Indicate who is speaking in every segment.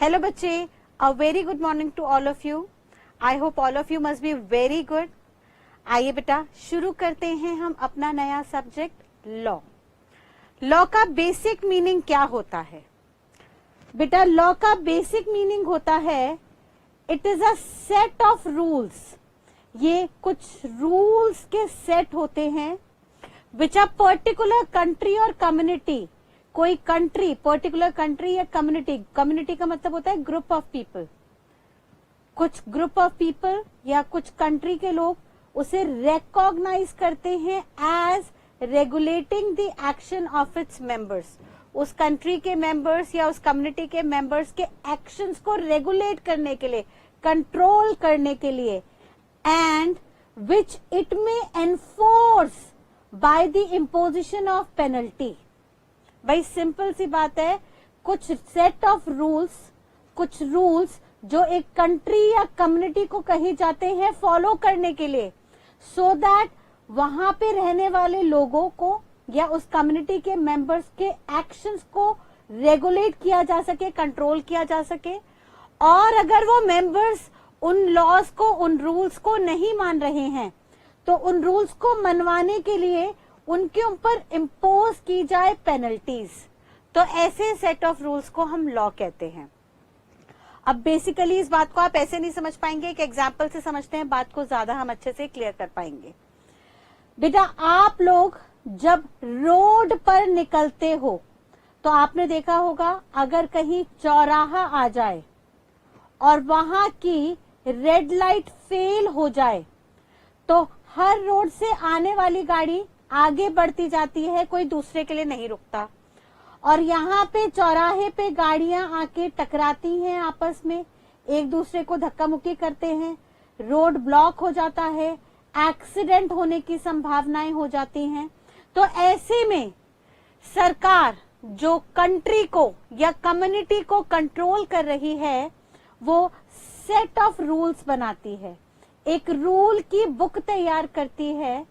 Speaker 1: Hello बच्चे, a very good morning to all of you. I hope all of you must be very good. आइए बेटा शुरू करते हैं हम अपना नया सब्जेक्ट लॉ। लॉ का बेसिक मीनिंग क्या होता है बेटा? लॉ का बेसिक मीनिंग होता है it is a set of rules. ये कुछ रूल्स के सेट होते हैं विच अ पर्टिकुलर कंट्री और कम्युनिटी, कोई कंट्री, पर्टिकुलर कंट्री या कम्युनिटी, कम्युनिटी का मतलब होता है ग्रुप ऑफ पीपल, कुछ ग्रुप ऑफ पीपल या कुछ कंट्री के लोग उसे रिकॉग्नाइज करते हैं as regulating the action of its members. उस कंट्री के मेंबर्स या उस कम्युनिटी के मेंबर्स के एक्शंस को रेगुलेट करने के लिए, कंट्रोल करने के लिए, एंड विच इट में enforce by the imposition of penalty. भाई सिंपल सी बात है, कुछ सेट ऑफ रूल्स, कुछ रूल्स जो एक कंट्री या कम्युनिटी को कहे जाते हैं फॉलो करने के लिए, सो दैट वहां पे रहने वाले लोगों को या उस कम्युनिटी के मेंबर्स के एक्शंस को रेगुलेट किया जा सके, कंट्रोल किया जा सके। और अगर वो मेंबर्स उन लॉज को, उन रूल्स को नहीं मान रहे हैं तो उन रूल्स को मनवाने के लिए उनके ऊपर इम्पोज की जाए पेनल्टीज। तो ऐसे सेट ऑफ रूल्स को हम लॉ कहते हैं। अब बेसिकली इस बात को आप ऐसे नहीं समझ पाएंगे, एक एग्जाम्पल से समझते हैं, बात को ज्यादा हम अच्छे से क्लियर कर पाएंगे। बेटा आप लोग जब रोड पर निकलते हो तो आपने देखा होगा, अगर कहीं चौराहा आ जाए और वहां की रेड लाइट फेल हो जाए तो हर रोड से आने वाली गाड़ी आगे बढ़ती जाती है, कोई दूसरे के लिए नहीं रुकता। और यहाँ पे चौराहे पे गाड़ियां आके टकराती हैं, आपस में एक दूसरे को धक्का मुक्की करते हैं, रोड ब्लॉक हो जाता है, एक्सीडेंट होने की संभावनाएं हो जाती हैं। तो ऐसे में सरकार जो कंट्री को या कम्युनिटी को कंट्रोल कर रही है वो सेट ऑफ रूल्स बनाती है, एक रूल की बुक तैयार करती है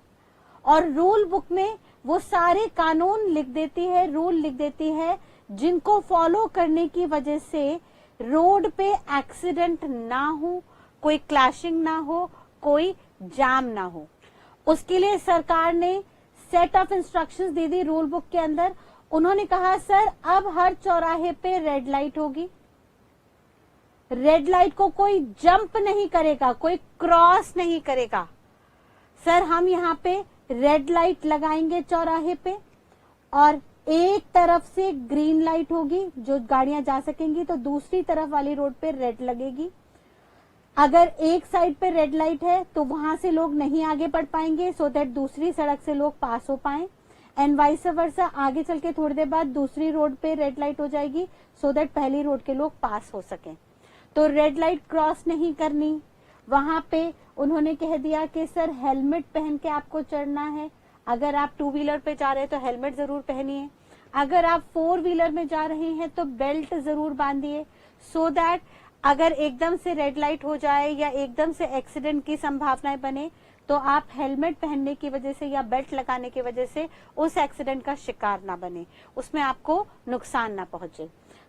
Speaker 1: और रूल बुक में वो सारे कानून लिख देती है, रूल लिख देती है, जिनको फॉलो करने की वजह से रोड पे एक्सीडेंट ना हो, कोई क्लैशिंग ना हो, कोई जाम ना हो। उसके लिए सरकार ने set of instructions they the rule book के अंदर। उन्होंने कहा सर अब हर चौराहे पे रेड लाइट होगी, रेड लाइट को कोई जंप नहीं करेगा, कोई क्रॉस नहीं करेगा। सर हम यहाँ पे रेड लाइट लगाएंगे चौराहे पे और एक तरफ से ग्रीन लाइट होगी जो गाड़ियां जा सकेंगी, तो दूसरी तरफ वाली रोड पे रेड लगेगी। अगर एक साइड पे रेड लाइट है तो वहां से लोग नहीं आगे बढ़ पाएंगे, सो दैट दूसरी सड़क से लोग पास हो पाए, एंड वाइस वर्सा। आगे चल के थोड़ी देर बाद दूसरी रोड पे रेड लाइट हो जाएगी सो दैट पहली रोड के लोग पास हो सकें। तो रेड लाइट क्रॉस नहीं करनी। वहां पे उन्होंने कह दिया कि सर हेलमेट पहन के आपको चढ़ना है, अगर आप टू व्हीलर पे जा रहे हैं तो हेलमेट जरूर पहनिए, अगर आप फोर व्हीलर में जा रहे हैं तो बेल्ट जरूर बांधिए, सो दैट अगर एकदम से रेड लाइट हो जाए या एकदम से एक्सीडेंट की संभावनाएं बने तो आप हेलमेट पहनने की वजह से या बेल्ट लगाने की वजह से उस एक्सीडेंट का शिकार ना बने, उसमें आपको नुकसान ना पहुंचे।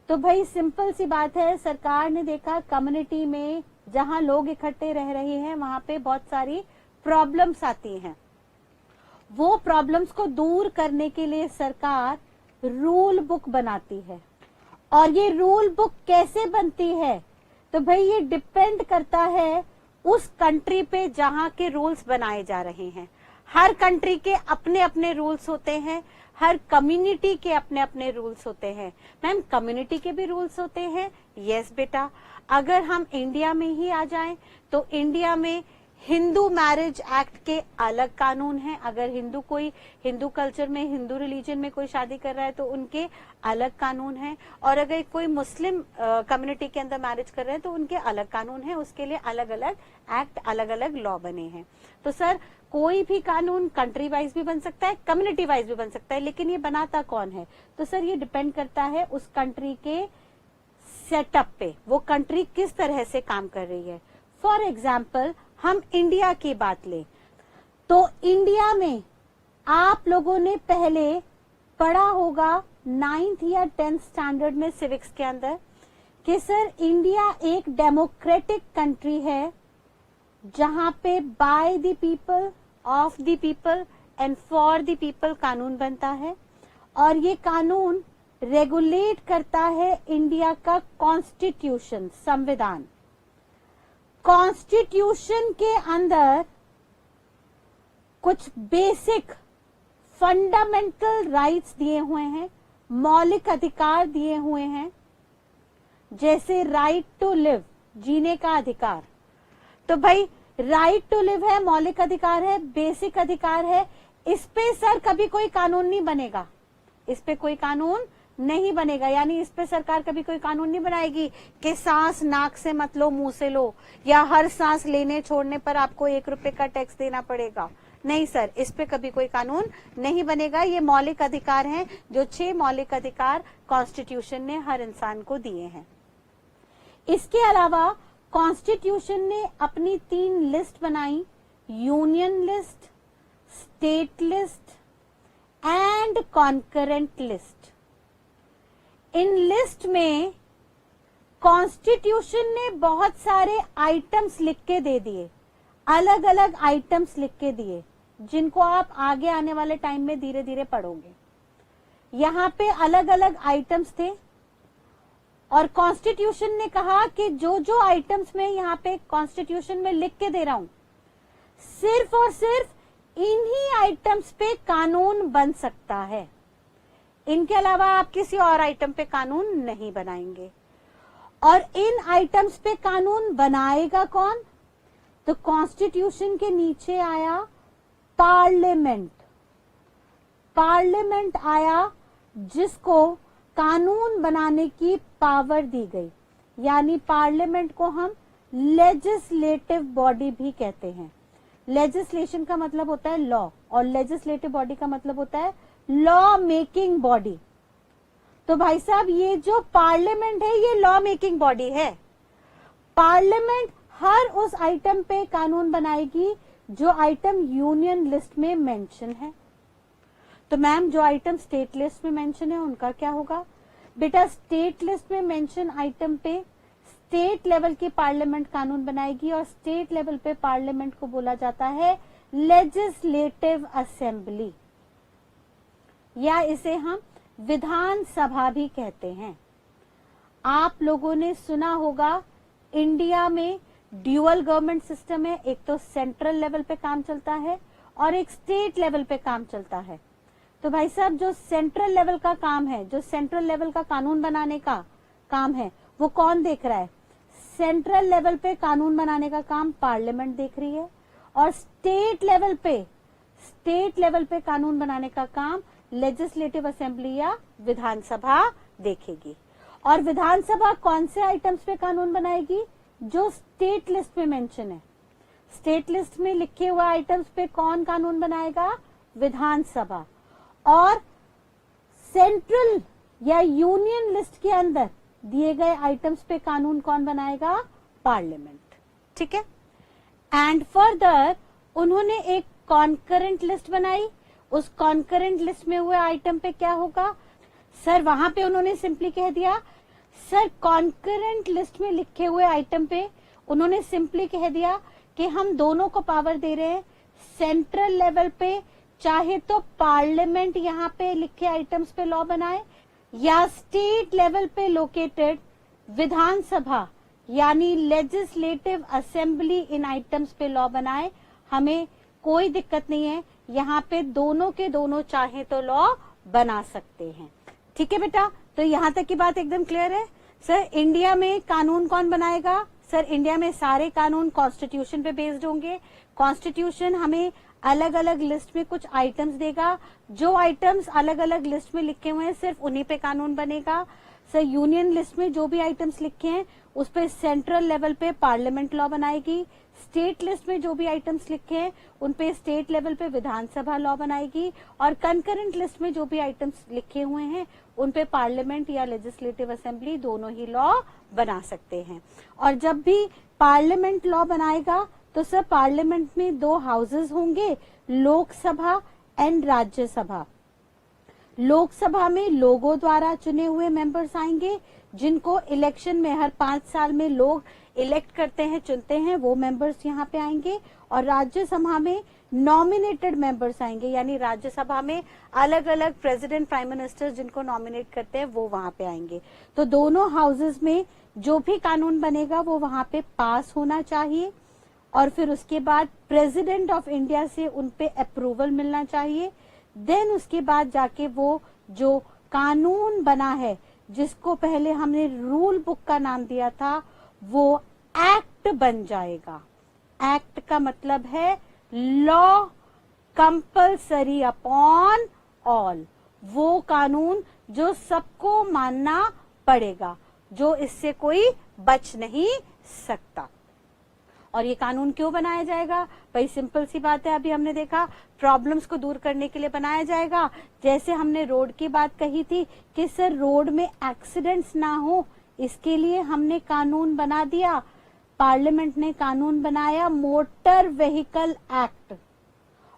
Speaker 1: तो भाई सिंपल सी बात है, सरकार ने देखा कम्युनिटी में जहां लोग इकट्ठे रह रहे हैं वहां पे बहुत सारी प्रॉब्लम्स आती हैं। वो प्रॉब्लम्स को दूर करने के लिए सरकार रूल बुक बनाती है। और ये रूल बुक कैसे बनती है? तो भाई ये डिपेंड करता है उस कंट्री पे जहां के रूल्स बनाए जा रहे हैं। हर कंट्री के अपने अपने रूल्स होते हैं, हर कम्युनिटी के अपने अपने रूल्स होते हैं। मैम कम्युनिटी के भी रूल्स होते हैं? यस बेटा। अगर हम इंडिया में ही आ जाएं तो इंडिया में हिंदू मैरिज एक्ट के अलग कानून हैं। अगर हिंदू कल्चर में, हिंदू रिलीजन में कोई शादी कर रहा है तो उनके अलग कानून हैं, और अगर कोई मुस्लिम कम्युनिटी के अंदर मैरिज कर रहे हैं तो उनके अलग कानून हैं, उसके लिए अलग अलग एक्ट, अलग अलग लॉ बने हैं। तो सर कोई भी कानून कंट्री वाइज भी बन सकता है, कम्युनिटी वाइज भी बन सकता है, लेकिन ये बनाता कौन है? तो सर ये डिपेंड करता है उस कंट्री के सेटअप पे, वो कंट्री किस तरह से काम कर रही है। फॉर एग्जाम्पल हम इंडिया की बात लें तो इंडिया में आप लोगों ने पहले पढ़ा होगा 9th या 10th स्टैंडर्ड में सिविक्स के अंदर कि सर इंडिया एक डेमोक्रेटिक कंट्री है जहां पे by the people, of the people and for the people कानून बनता है, और ये कानून रेगुलेट करता है इंडिया का कॉन्स्टिट्यूशन, संविधान। कॉन्स्टिट्यूशन के अंदर कुछ बेसिक फंडामेंटल राइट्स दिए हुए हैं, मौलिक अधिकार दिए हुए हैं, जैसे राइट टू लिव, जीने का अधिकार। तो भाई राइट टू लिव है, मौलिक अधिकार है, बेसिक अधिकार है, इस पे सर कभी कोई कानून नहीं बनेगा, इस पे कोई कानून नहीं बनेगा। यानी इस पे सरकार कभी कोई कानून नहीं बनाएगी कि सांस नाक से मत लो, मुंह से लो, या हर सांस लेने छोड़ने पर आपको 1 रुपए का टैक्स देना पड़ेगा। नहीं सर, इस पे कभी कोई कानून नहीं बनेगा। ये मौलिक अधिकार हैं, जो 6 मौलिक अधिकार कॉन्स्टिट्यूशन ने हर इंसान को दिए हैं। इसके अलावा कॉन्स्टिट्यूशन ने अपनी 3 लिस्ट बनाई, union list, state list and concurrent list. In list में कॉन्स्टिट्यूशन ने बहुत सारे आइटम्स लिख के दे दिए, अलग अलग आइटम्स लिख के दिए, जिनको आप आगे आने वाले टाइम में धीरे धीरे पढ़ोगे। यहाँ पे अलग अलग आइटम्स थे और कॉन्स्टिट्यूशन ने कहा कि जो जो आइटम्स में यहाँ पे कॉन्स्टिट्यूशन में लिख के दे रहा हूं, सिर्फ और सिर्फ इन्हीं आइटम्स पे कानून बन सकता है। इनके अलावा आप किसी और आइटम पे कानून नहीं बनाएंगे। और इन आइटम्स पे कानून बनाएगा कौन? तो कॉन्स्टिट्यूशन के नीचे आया पार्लियामेंट। पार्लियामेंट आया जिसको कानून बनाने की पावर दी गई, यानी पार्लियामेंट को हम लेजिस्लेटिव बॉडी भी कहते हैं। लेजिस्लेशन का मतलब होता है लॉ और लेजिस्लेटिव बॉडी का मतलब होता है लॉ मेकिंग बॉडी। तो भाई साहब ये जो पार्लियामेंट है ये लॉ मेकिंग बॉडी है। पार्लियामेंट हर उस आइटम पे कानून बनाएगी जो आइटम यूनियन लिस्ट में मेंशन है। तो मैम जो आइटम स्टेट लिस्ट में मेंशन है उनका क्या होगा? बेटा स्टेट लिस्ट में मेंशन आइटम पे स्टेट लेवल की पार्लियामेंट कानून बनाएगी और स्टेट लेवल पे पार्लियामेंट को बोला जाता है लेजिस्लेटिव असेंबली, या इसे हम विधानसभा भी कहते हैं। आप लोगों ने सुना होगा इंडिया में ड्यूअल गवर्नमेंट सिस्टम है, एक तो सेंट्रल लेवल पे काम चलता है और एक स्टेट लेवल पे काम चलता है। तो भाई साहब जो सेंट्रल लेवल का काम है, जो सेंट्रल लेवल का कानून बनाने का काम है, वो कौन देख रहा है? सेंट्रल लेवल पे कानून बनाने का काम पार्लियामेंट देख रही है और स्टेट लेवल पे कानून बनाने का काम लेजिस्लेटिव असेंबली या विधानसभा देखेगी। और विधानसभा कौन से आइटम्स पे कानून बनाएगी? जो स्टेट लिस्ट में मेंशन है। स्टेट लिस्ट में लिखे हुए आइटम्स पे कौन कानून बनाएगा? विधानसभा। और सेंट्रल या यूनियन लिस्ट के अंदर दिए गए आइटम्स पे कानून कौन बनाएगा? पार्लियामेंट। ठीक है। एंड फर्दर उन्होंने एक कॉन्करेंट लिस्ट बनाई। उस कॉन्करेंट लिस्ट में हुए आइटम पे क्या होगा? सर वहां पे उन्होंने सिंपली कह दिया, सर कॉन्करेंट लिस्ट में लिखे हुए आइटम पे उन्होंने सिंपली कह दिया कि हम दोनों को पावर दे रहे हैं। सेंट्रल लेवल पे चाहे तो पार्लियामेंट यहाँ पे लिखे आइटम्स पे लॉ बनाए या स्टेट लेवल पे लोकेटेड विधानसभा यानी लेजिस्लेटिव असेंबली इन आइटम्स पे लॉ बनाए, हमें कोई दिक्कत नहीं है। यहाँ पे दोनों के दोनों चाहे तो लॉ बना सकते हैं। ठीक है बेटा, तो यहाँ तक की बात एकदम क्लियर है। सर इंडिया में कानून कौन बनाएगा? सर इंडिया में सारे कानून कॉन्स्टिट्यूशन पे बेस्ड होंगे। कॉन्स्टिट्यूशन हमें अलग अलग लिस्ट में कुछ आइटम्स देगा, जो आइटम्स अलग अलग लिस्ट में लिखे हुए हैं सिर्फ उन्हीं पे कानून बनेगा। सर यूनियन लिस्ट में जो भी आइटम्स लिखे हैं उस पे सेंट्रल लेवल पे पार्लियामेंट लॉ बनाएगी। स्टेट लिस्ट में जो भी आइटम्स लिखे हैं उन पे स्टेट लेवल पे विधानसभा लॉ बनाएगी और कंकरेंट लिस्ट में जो भी आइटम्स लिखे हुए हैं उन पे पार्लियामेंट या लेजिस्लेटिव असेंबली दोनों ही लॉ बना सकते हैं। और जब भी पार्लियामेंट लॉ बनाएगा तो सर पार्लियामेंट में 2 हाउसेस होंगे, लोकसभा एंड राज्यसभा। लोकसभा में लोगों द्वारा चुने हुए मेंबर्स आएंगे, जिनको इलेक्शन में हर 5 साल में लोग इलेक्ट करते हैं, चुनते हैं, वो मेंबर्स यहाँ पे आएंगे। और राज्यसभा में नॉमिनेटेड मेंबर्स आएंगे, यानी राज्यसभा में अलग अलग प्रेसिडेंट, प्राइम मिनिस्टर जिनको नॉमिनेट करते हैं वो वहां पे आएंगे। तो दोनों हाउसेस में जो भी कानून बनेगा वो वहां पे पास होना चाहिए और फिर उसके बाद प्रेसिडेंट ऑफ इंडिया से उन पे अप्रूवल मिलना चाहिए। देन उसके बाद जाके वो जो कानून बना है, जिसको पहले हमने रूल बुक का नाम दिया था, वो एक्ट बन जाएगा। एक्ट का मतलब है लॉ कंपल्सरी अपॉन ऑल, वो कानून जो सबको मानना पड़ेगा, जो इससे कोई बच नहीं सकता। और ये कानून क्यों बनाया जाएगा? भाई सिंपल सी बात है, अभी हमने देखा प्रॉब्लम्स को दूर करने के लिए बनाया जाएगा। जैसे हमने रोड की बात कही थी कि सर रोड में एक्सीडेंट्स ना हो, इसके लिए हमने कानून बना दिया, पार्लियामेंट ने कानून बनाया मोटर व्हीकल एक्ट।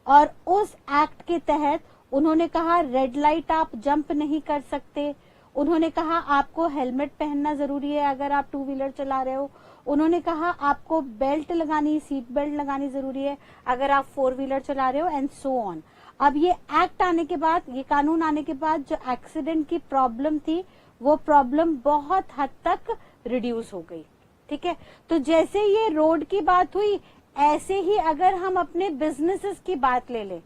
Speaker 1: और उस एक्ट के तहत उन्होंने कहा रेड लाइट आप जंप नहीं कर सकते, उन्होंने कहा आपको हेलमेट पहनना जरूरी है अगर आप 2 व्हीलर चला रहे हो, उन्होंने कहा आपको बेल्ट लगानी, सीट बेल्ट लगानी जरूरी है अगर आप 4 व्हीलर चला रहे हो, एंड सो ऑन। अब ये एक्ट आने के बाद, ये कानून आने के बाद जो एक्सीडेंट की प्रॉब्लम थी वो प्रॉब्लम बहुत हद तक रिड्यूस हो गई। ठीक है, तो जैसे ये रोड की बात हुई, ऐसे ही अगर हम अपने बिजनेसेस की बात ले लें,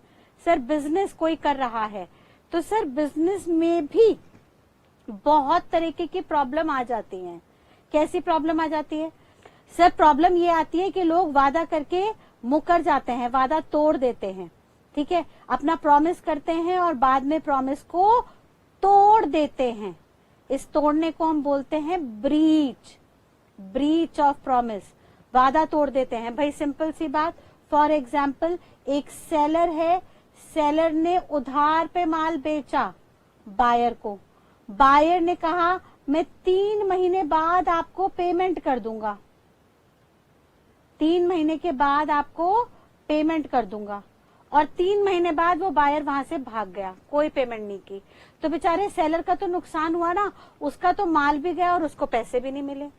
Speaker 1: सर बिजनेस कोई कर रहा है तो सर बिजनेस में भी बहुत तरीके की प्रॉब्लम आ जाती हैं। कैसी प्रॉब्लम आ जाती है? सर प्रॉब्लम ये आती है कि लोग वादा करके मुकर जाते हैं, वादा तोड़ देते हैं। ठीक है, अपना प्रॉमिस करते हैं और बाद में प्रॉमिस को तोड़ देते हैं। इस तोड़ने को हम बोलते हैं ब्रीच ऑफ प्रॉमिस, वादा तोड़ देते हैं। भाई सिंपल सी बात, फॉर एग्जाम्पल एक सेलर है, सेलर ने उधार पे माल बेचा बायर को, बायर ने कहा मैं 3 महीने बाद आपको पेमेंट कर दूंगा, 3 महीने के बाद आपको पेमेंट कर दूंगा, और 3 महीने बाद वो बायर वहां से भाग गया, कोई पेमेंट नहीं की। तो बेचारे सेलर का तो नुकसान हुआ ना, उसका तो माल भी गया और उसको पैसे भी नहीं मिले।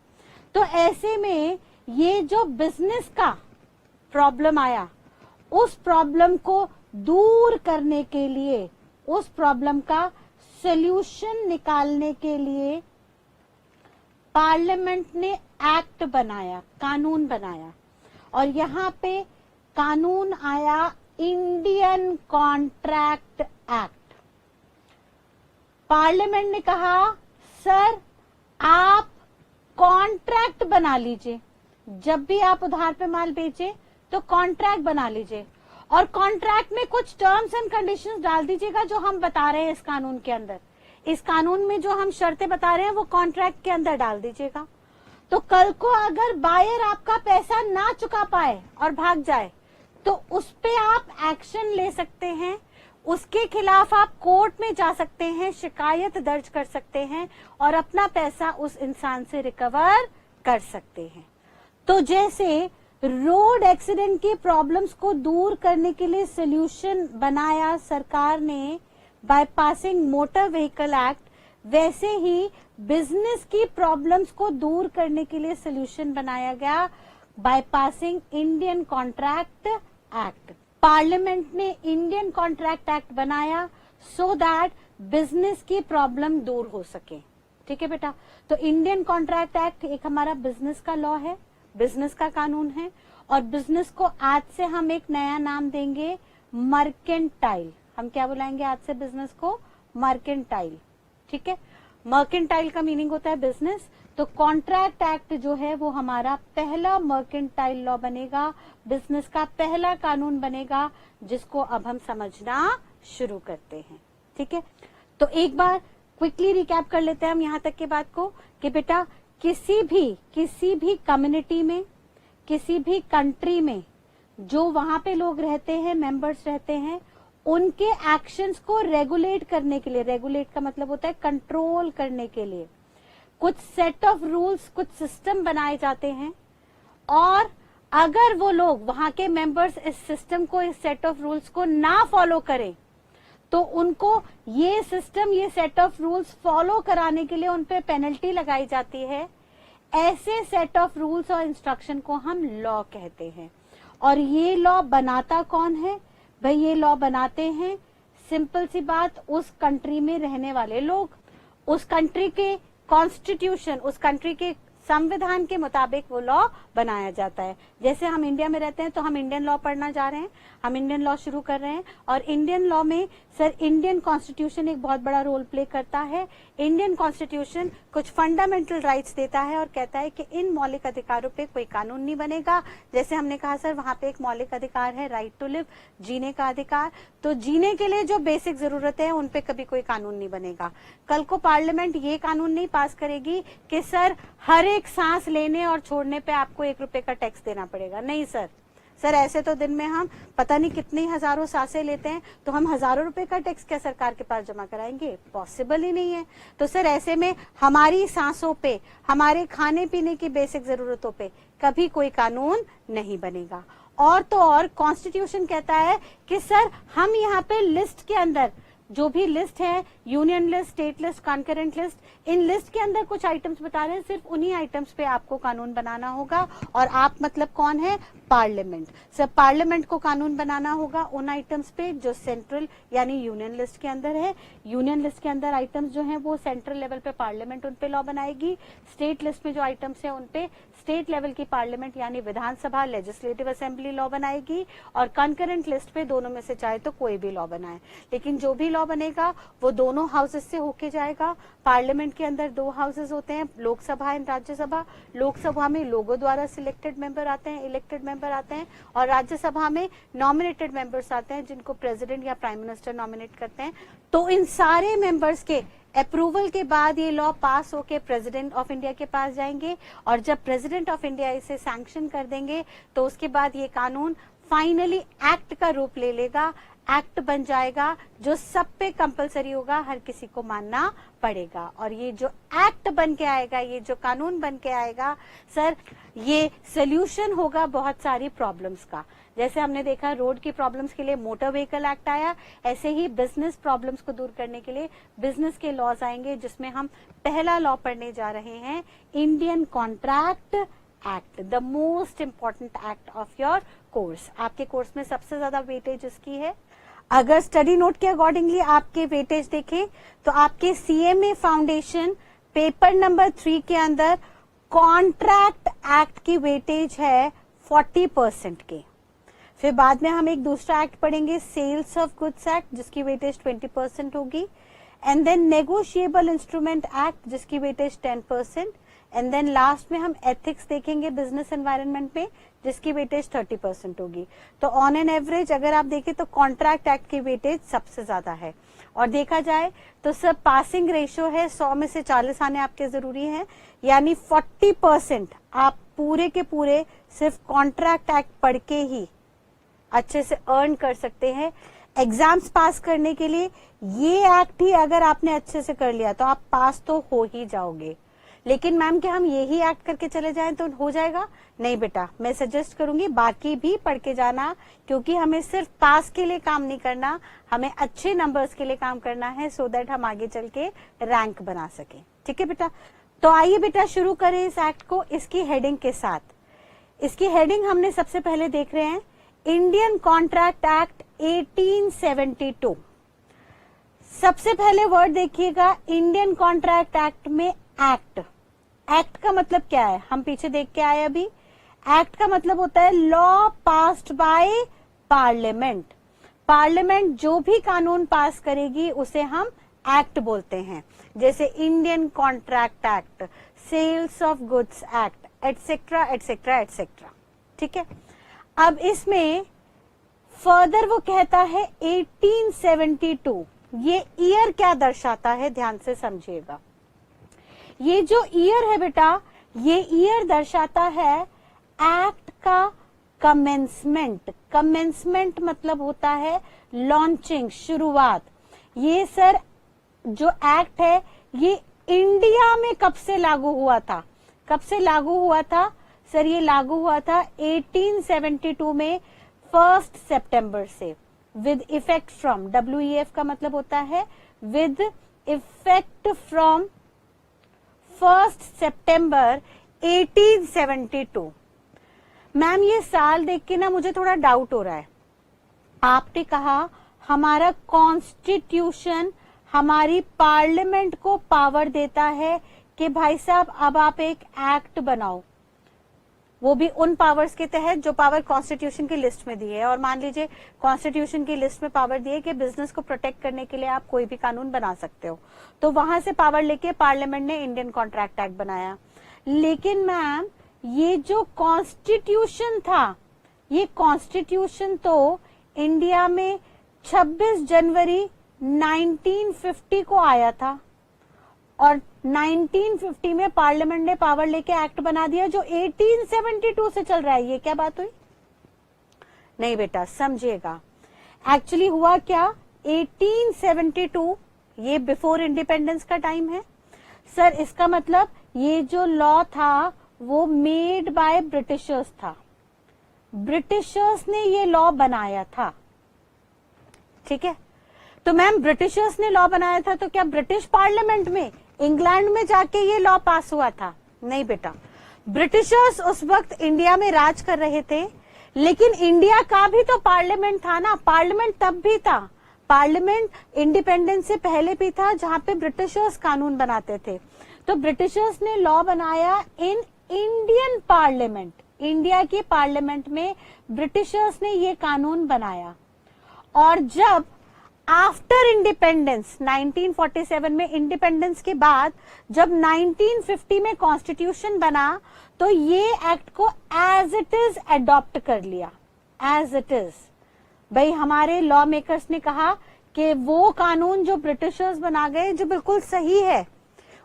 Speaker 1: तो ऐसे में ये जो बिजनेस का प्रॉब्लम आया, उस प्रॉब्लम को दूर करने के लिए, उस प्रॉब्लम का सॉल्यूशन निकालने के लिए पार्लियामेंट ने एक्ट बनाया, कानून बनाया। और यहाँ पे कानून आया इंडियन कॉन्ट्रैक्ट एक्ट। पार्लियामेंट ने कहा सर आप कॉन्ट्रैक्ट बना लीजिए, जब भी आप उधार पे माल बेचे तो कॉन्ट्रैक्ट बना लीजिए, और कॉन्ट्रैक्ट में कुछ टर्म्स एंड कंडीशंस डाल दीजिएगा जो हम बता रहे हैं इस कानून के अंदर। इस कानून में जो हम शर्तें बता रहे हैं वो कॉन्ट्रैक्ट के अंदर डाल दीजिएगा। तो कल को अगर बायर आपका पैसा ना चुका पाए और भाग जाए तो उस पे आप एक्शन ले सकते हैं, उसके खिलाफ आप कोर्ट में जा सकते हैं, शिकायत दर्ज कर सकते हैं और अपना पैसा उस इंसान से रिकवर कर सकते हैं। तो जैसे रोड एक्सीडेंट की प्रॉब्लम्स को दूर करने के लिए सॉल्यूशन बनाया सरकार ने by passing motor vehicle act, वैसे ही बिजनेस की प्रॉब्लम्स को दूर करने के लिए सॉल्यूशन बनाया गया by passing Indian contract act. Parliament ने इंडियन कॉन्ट्रैक्ट एक्ट बनाया सो दैट बिजनेस की प्रॉब्लम दूर हो सके। ठीक है बेटा, तो इंडियन कॉन्ट्रैक्ट एक्ट एक हमारा बिजनेस का लॉ है, बिजनेस का कानून है, और बिजनेस को आज से हम एक नया नाम देंगे मर्केंटाइल। हम क्या बुलाएंगे आज से बिजनेस को? मर्केंटाइल। ठीक है, मर्केंटाइल का मीनिंग होता है बिजनेस। तो कॉन्ट्रैक्ट एक्ट जो है वो हमारा पहला मर्केंटाइल लॉ बनेगा, बिजनेस का पहला कानून बनेगा, जिसको अब हम समझना शुरू करते हैं। ठीक है, तो एक बार क्विकली रिकैप कर लेते हैं हम यहाँ तक की बात को कि बेटा किसी भी कम्युनिटी में, किसी भी कंट्री में जो वहां पे लोग रहते हैं, मेंबर्स रहते हैं, उनके एक्शंस को रेगुलेट करने के लिए, रेगुलेट का मतलब होता है कंट्रोल करने के लिए, कुछ सेट ऑफ रूल्स, कुछ सिस्टम बनाए जाते हैं। और अगर वो लोग, वहां के मेंबर्स इस सिस्टम को, इस सेट ऑफ रूल्स को ना फॉलो करें तो उनको ये सिस्टम, ये सेट ऑफ रूल्स फॉलो कराने के लिए उन पे पेनल्टी लगाई जाती है। ऐसे सेट ऑफ रूल्स और इंस्ट्रक्शन को हम लॉ कहते हैं। और ये लॉ बनाता कौन है भाई? ये लॉ बनाते हैं, सिंपल सी बात, उस कंट्री में रहने वाले लोग। उस कंट्री के कॉन्स्टिट्यूशन, उस कंट्री के संविधान के मुताबिक वो लॉ बनाया जाता है। जैसे हम इंडिया में रहते हैं तो हम इंडियन लॉ पढ़ना जा रहे हैं, हम इंडियन लॉ शुरू कर रहे हैं। और इंडियन लॉ में सर इंडियन कॉन्स्टिट्यूशन एक बहुत बड़ा रोल प्ले करता है। इंडियन कॉन्स्टिट्यूशन कुछ फंडामेंटल राइट्स देता है और कहता है कि इन मौलिक अधिकारों पे कोई कानून नहीं बनेगा। जैसे हमने कहा सर वहां पे एक मौलिक अधिकार है राइट टू लिव, जीने का अधिकार। तो जीने के लिए जो बेसिक जरूरतें हैं उन पे कभी कोई कानून नहीं बनेगा। कल को पार्लियामेंट ये कानून नहीं पास करेगी कि सर हर एक सांस लेने और छोड़ने पे आपको 1 रुपए का टैक्स देना पड़ेगा। नहीं सर, सर ऐसे तो दिन में हम पता नहीं कितनी हजारों सांसें लेते हैं, तो हम हजारों रुपए का टैक्स क्या सरकार के पास जमा कराएंगे? पॉसिबल ही नहीं है। तो सर ऐसे में हमारी सांसों पे, हमारे खाने पीने की बेसिक जरूरतों पे कभी कोई कानून नहीं बनेगा। और तो और कॉन्स्टिट्यूशन कहता है कि सर हम यहाँ पे लिस्ट के अंदर जो भी लिस्ट है, union list, state list, concurrent list, in list के अंदर कुछ आइटम्स बता रहे हैं, सिर्फ उन्हीं आइटम्स पे आपको कानून बनाना होगा। और आप मतलब कौन है? पार्लियामेंट। सर पार्लियामेंट को कानून बनाना होगा उन आइटम्स पे जो सेंट्रल यानी यूनियन लिस्ट के अंदर है। यूनियन लिस्ट के अंदर आइटम्स जो हैं वो सेंट्रल लेवल पे पार्लियामेंट उन पे लॉ बनाएगी। स्टेट लिस्ट में जो आइटम्स है उन पे स्टेट लेवल की पार्लियामेंट यानी विधानसभा, लेजिस्लेटिव असेंबली लॉ बनाएगी। और कॉन्करेंट लिस्ट पे दोनों में से चाहे तो कोई भी लॉ बनाए, लेकिन जो भी लॉ बनेगा वो दोनों हाउसेस से होके जाएगा। पार्लियामेंट के अंदर 2 हाउसेस होते हैं, लोकसभा एंड राज्यसभा। लोकसभा में लोगों द्वारा सिलेक्टेड मेंबर आते हैं, इलेक्टेड मेंबर आते हैं। और राज्यसभा में नॉमिनेटेड मेंबर्स आते हैं जिनको प्रेसिडेंट या प्राइम मिनिस्टर नॉमिनेट करते हैं। तो इन सारे मेंबर्स के अप्रूवल के बाद ये लॉ पास होके प्रेसिडेंट ऑफ इंडिया के पास जाएंगे। और जब प्रेसिडेंट ऑफ इंडिया इसे सैंक्शन कर देंगे तो उसके बाद ये कानून फाइनली एक्ट का रूप ले लेगा, एक्ट बन जाएगा जो सब पे कंपलसरी होगा, हर किसी को मानना पड़ेगा। और ये जो एक्ट बन के आएगा, ये जो कानून बन के आएगा सर, ये सोल्यूशन होगा बहुत सारी प्रॉब्लम्स का। जैसे हमने देखा रोड की प्रॉब्लम्स के लिए मोटर व्हीकल एक्ट आया, ऐसे ही बिजनेस प्रॉब्लम्स को दूर करने के लिए बिजनेस के लॉज आएंगे, जिसमें हम पहला लॉ पढ़ने जा रहे हैं, Indian contract act, the most important act of your course. आपके कोर्स में सबसे ज्यादा वेटेज इसकी है। अगर स्टडी नोट के अकॉर्डिंगली आपके वेटेज देखें तो आपके सीएमए फाउंडेशन पेपर नंबर 3 के अंदर कॉन्ट्रैक्ट एक्ट की वेटेज है 40% के। फिर बाद में हम एक दूसरा एक्ट पढ़ेंगे, सेल्स ऑफ गुड्स एक्ट, जिसकी वेटेज 20% होगी। And then negotiable instrument act, जिसकी वेटेज 10%। एंड देन लास्ट में हम एथिक्स देखेंगे बिजनेस एनवायरनमेंट में, जिसकी वेटेज 30% होगी। तो ऑन एन एवरेज अगर आप देखें तो कॉन्ट्रैक्ट एक्ट की वेटेज सबसे ज्यादा है। और देखा जाए तो सब पासिंग रेशियो है, 100 में से 40 आने आपके जरूरी हैं, यानी 40% आप पूरे के पूरे सिर्फ कॉन्ट्रैक्ट एक्ट पढ़ के ही अच्छे से अर्न कर सकते हैं। एग्जाम्स पास करने के लिए ये एक्ट ही अगर आपने अच्छे से कर लिया तो आप पास तो हो ही जाओगे। लेकिन मैम कि हम यही एक्ट करके चले जाएं तो हो जाएगा? नहीं बेटा, मैं सजेस्ट करूंगी बाकी भी पढ़ के जाना, क्योंकि हमें सिर्फ पास के लिए काम नहीं करना, हमें अच्छे नंबर्स के लिए काम करना है, सो दैट हम आगे चल के रैंक बना सके। ठीक है बेटा? तो आइए बेटा शुरू करें इस एक्ट को इसकी हेडिंग के साथ। इसकी हेडिंग हमने सबसे पहले देख रहे हैं, इंडियन कॉन्ट्रैक्ट एक्ट 1872। सबसे पहले वर्ड देखिएगा इंडियन कॉन्ट्रैक्ट एक्ट में एक्ट। एक्ट का मतलब क्या है? हम पीछे देख के आए अभी। एक्ट का मतलब होता है law passed by parliament. Parliament जो भी कानून पास करेगी उसे हम एक्ट बोलते हैं, जैसे Indian contract act, sales of goods act, etcetera etcetera etcetera. ठीक है? अब इसमें फर्दर वो कहता है 1872, ये ईयर क्या दर्शाता है ध्यान से समझिएगा। ये जो ईयर है बेटा, ये ईयर दर्शाता है एक्ट का कमेंसमेंट। कमेंसमेंट मतलब होता है लॉन्चिंग, शुरुआत। ये सर जो एक्ट है ये इंडिया में कब से लागू हुआ था? कब से लागू हुआ था सर? ये लागू हुआ था 1872 में 1 सितंबर से। विद इफेक्ट फ्रॉम, WEF का मतलब होता है with effect from 1 September 1872। Ma'am ये साल देख के ना मुझे थोड़ा डाउट हो रहा है। आपने कहा हमारा कॉन्स्टिट्यूशन हमारी पार्लियामेंट को पावर देता है कि भाई साहब अब आप एक एक्ट बनाओ, वो भी उन पावर्स के तहत जो पावर कॉन्स्टिट्यूशन की लिस्ट में दी है। और मान लीजिए कॉन्स्टिट्यूशन की लिस्ट में पावर दी है कि बिजनेस को प्रोटेक्ट करने के लिए आप कोई भी कानून बना सकते हो, तो वहां से पावर लेके पार्लियामेंट ने इंडियन कॉन्ट्रैक्ट एक्ट बनाया। लेकिन मैम ये जो कॉन्स्टिट्यूशन था, ये कॉन्स्टिट्यूशन तो इंडिया में 26 जनवरी 1950 को आया था और 1950 में पार्लियामेंट ने पावर लेके एक्ट बना दिया जो 1872 से चल रहा है। ये क्या बात हुई? नहीं बेटा, समझिएगा। एक्चुअली हुआ क्या, 1872 ये बिफोर इंडिपेंडेंस का टाइम है सर। इसका मतलब ये जो लॉ था वो मेड बाय ब्रिटिशर्स था, ब्रिटिशर्स ने ये लॉ बनाया था, ठीक है। तो मैम ब्रिटिशर्स ने लॉ बनाया था तो क्या ब्रिटिश पार्लियामेंट में इंग्लैंड में जाके ये लॉ पास हुआ था? नहीं बेटा, ब्रिटिशर्स उस वक्त इंडिया में राज कर रहे थे, लेकिन इंडिया का भी तो पार्लियामेंट था ना, पार्लियामेंट तब भी था, पार्लियामेंट इंडिपेंडेंस से पहले भी था जहां पे ब्रिटिशर्स कानून बनाते थे। तो ब्रिटिशर्स ने लॉ बनाया इन इंडियन पार्लियामेंट, इंडिया की पार्लियामेंट में ब्रिटिशर्स ने ये कानून बनाया। और जब आफ्टर इंडिपेंडेंस 1947 में, इंडिपेंडेंस के बाद जब 1950 में कॉन्स्टिट्यूशन बना तो ये एक्ट को एज इट इज अडॉप्ट कर लिया, एज इट इज। भाई हमारे लॉ मेकर्स ने कहा कि वो कानून जो ब्रिटिशर्स बना गए जो बिल्कुल सही है,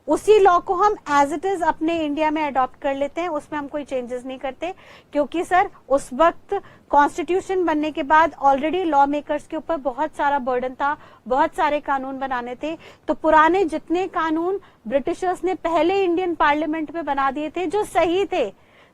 Speaker 1: उसी लॉ को हम एज इट इज अपने इंडिया में अडॉप्ट कर लेते हैं, उसमें हम कोई चेंजेस नहीं करते। क्योंकि सर उस वक्त कॉन्स्टिट्यूशन बनने के बाद ऑलरेडी लॉ मेकर्स के ऊपर बहुत सारा बर्डन था, बहुत सारे कानून बनाने थे। तो पुराने जितने कानून ब्रिटिशर्स ने पहले इंडियन पार्लियामेंट में बना दिए थे जो सही थे,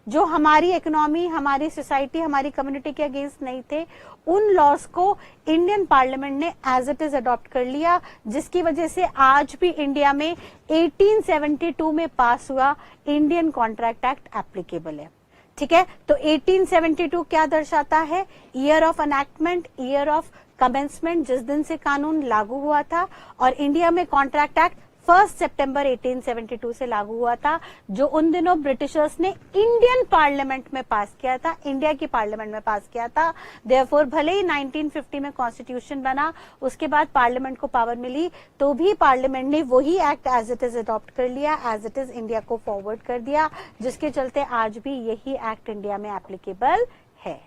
Speaker 1: जो हमारी इकोनॉमी, हमारी सोसाइटी, हमारी कम्युनिटी के अगेंस्ट नहीं थे, उन लॉज को इंडियन पार्लियामेंट ने एज इट इज अडॉप्ट कर लिया, जिसकी वजह से आज भी इंडिया में 1872 में पास हुआ इंडियन कॉन्ट्रैक्ट एक्ट एप्लीकेबल है, ठीक है। तो 1872 क्या दर्शाता है? Year of enactment, year of commencement, जिस दिन से कानून लागू हुआ था। और इंडिया में कॉन्ट्रैक्ट एक्ट 1 सितंबर 1872 से लागू हुआ था, जो उन दिनों ब्रिटिशर्स ने इंडियन पार्लियामेंट में पास किया था, इंडिया की पार्लियामेंट में पास किया था। देयरफॉर भले ही 1950 में कॉन्स्टिट्यूशन बना, उसके बाद पार्लियामेंट को पावर मिली, तो भी पार्लियामेंट ने वही act as it is adopt कर लिया, एज इट इज इंडिया को फॉरवर्ड कर दिया, जिसके चलते आज भी यही एक्ट इंडिया में एप्लीकेबल है।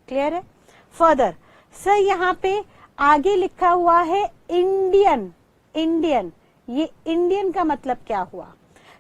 Speaker 1: क्लियर है? फर्दर सर यहाँ पे आगे लिखा हुआ है इंडियन, इंडियन, ये इंडियन का मतलब क्या हुआ?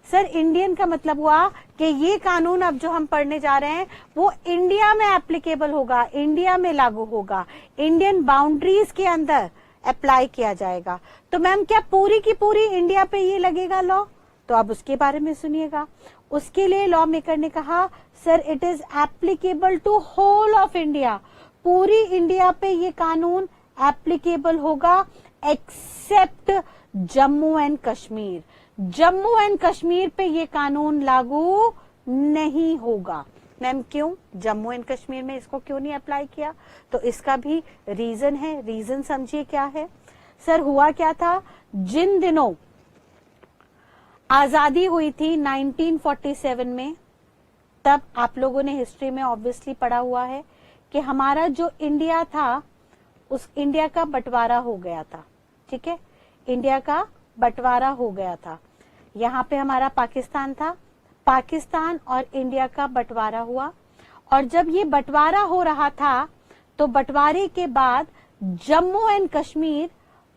Speaker 1: सर इंडियन का मतलब हुआ कि ये कानून अब जो हम पढ़ने जा रहे हैं वो इंडिया में एप्लीकेबल होगा, इंडिया में लागू होगा, इंडियन बाउंड्रीज के अंदर अप्लाई किया जाएगा। तो मैम क्या पूरी की पूरी इंडिया पे ये लगेगा लॉ? तो अब उसके बारे में सुनिएगा। उसके लिए लॉ मेकर ने कहा sir it is applicable to whole of India, पूरी इंडिया पे ये कानून एप्लीकेबल होगा except Jammu and Kashmir. Jammu and Kashmir पे ये कानून लागू नहीं होगा। मैम क्यों? जम्मू एंड कश्मीर में इसको क्यों नहीं अप्लाई किया? तो इसका भी रीजन है, रीजन समझिए क्या है। सर हुआ क्या था, जिन दिनों आजादी हुई थी 1947 में, तब आप लोगों ने हिस्ट्री में ऑब्वियसली पढ़ा हुआ है कि हमारा जो इंडिया था उस इंडिया का बंटवारा हो गया था, ठीक है, इंडिया का बंटवारा हो गया था। यहाँ पे हमारा पाकिस्तान था, पाकिस्तान और इंडिया का बंटवारा हुआ। और जब ये बंटवारा हो रहा था तो बंटवारे के बाद जम्मू एंड कश्मीर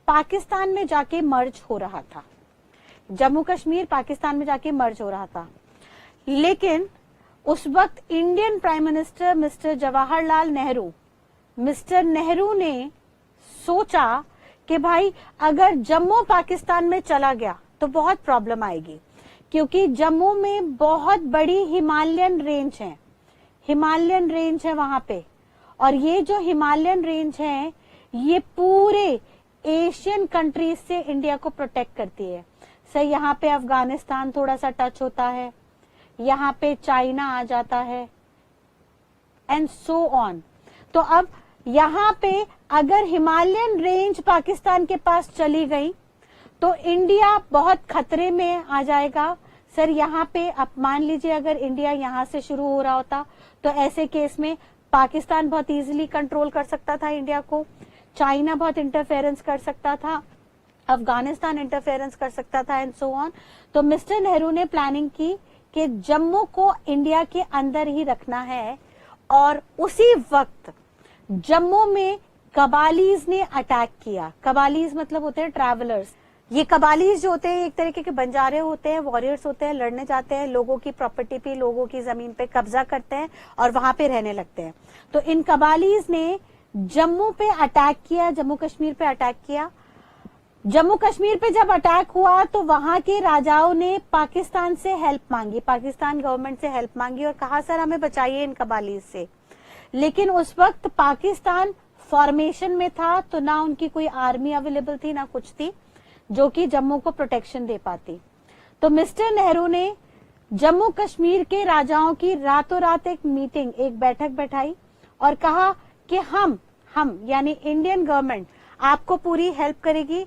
Speaker 1: पाकिस्तान में जाके मर्ज हो रहा था, जम्मू कश्मीर पाकिस्तान में जाके मर्ज हो रहा था। लेकिन उस वक्त Indian prime minister mister Jawaharlal Nehru, mister Nehru ने सोचा कि भाई अगर जम्मू पाकिस्तान में चला गया तो बहुत प्रॉब्लम आएगी, क्योंकि जम्मू में बहुत बड़ी हिमालयन रेंज है, हिमालयन रेंज है वहां पे। और ये जो हिमालयन रेंज है ये पूरे एशियन कंट्रीज से इंडिया को प्रोटेक्ट करती है। सर यहाँ पे अफगानिस्तान थोड़ा सा टच होता है, यहाँ पे चाइना आ जाता है एंड सो ऑन। तो अब यहाँ पे अगर हिमालयन रेंज पाकिस्तान के पास चली गई तो इंडिया बहुत खतरे में आ जाएगा। सर यहाँ पे अब मान लीजिए अगर इंडिया यहाँ से शुरू हो रहा होता तो ऐसे केस में पाकिस्तान बहुत इजीली कंट्रोल कर सकता था इंडिया को, चाइना बहुत इंटरफेरेंस कर सकता था, अफगानिस्तान इंटरफेरेंस कर सकता था एंड सो ऑन। तो मिस्टर नेहरू ने प्लानिंग की कि जम्मू को इंडिया के अंदर ही रखना है और उसी वक्त जम्मू में कबालीज ने अटैक किया। कबालीज मतलब होते हैं ट्रैवलर्स। ये कबालीज जो होते हैं एक तरीके के बंजारे होते हैं, वॉरियर्स होते हैं, लड़ने जाते हैं, लोगों की प्रॉपर्टी पे, लोगों की जमीन पे कब्जा करते हैं और वहां पे रहने लगते हैं। तो इन कबालीज ने जम्मू पे अटैक किया, जम्मू कश्मीर पे अटैक किया। जम्मू कश्मीर पे जब अटैक हुआ तो वहां के राजाओं ने पाकिस्तान से हेल्प मांगी, पाकिस्तान गवर्नमेंट से हेल्प मांगी और कहा सर हमें बचाइए इन कबालीज से। लेकिन उस वक्त पाकिस्तान फॉर्मेशन में था तो ना उनकी कोई आर्मी अवेलेबल थी ना कुछ थी जो कि जम्मू को प्रोटेक्शन दे पाती। तो मिस्टर नेहरू ने जम्मू कश्मीर के राजाओं की रातों रात एक मीटिंग, एक बैठक बैठाई और कहा कि हम यानी इंडियन गवर्नमेंट आपको पूरी हेल्प करेगी,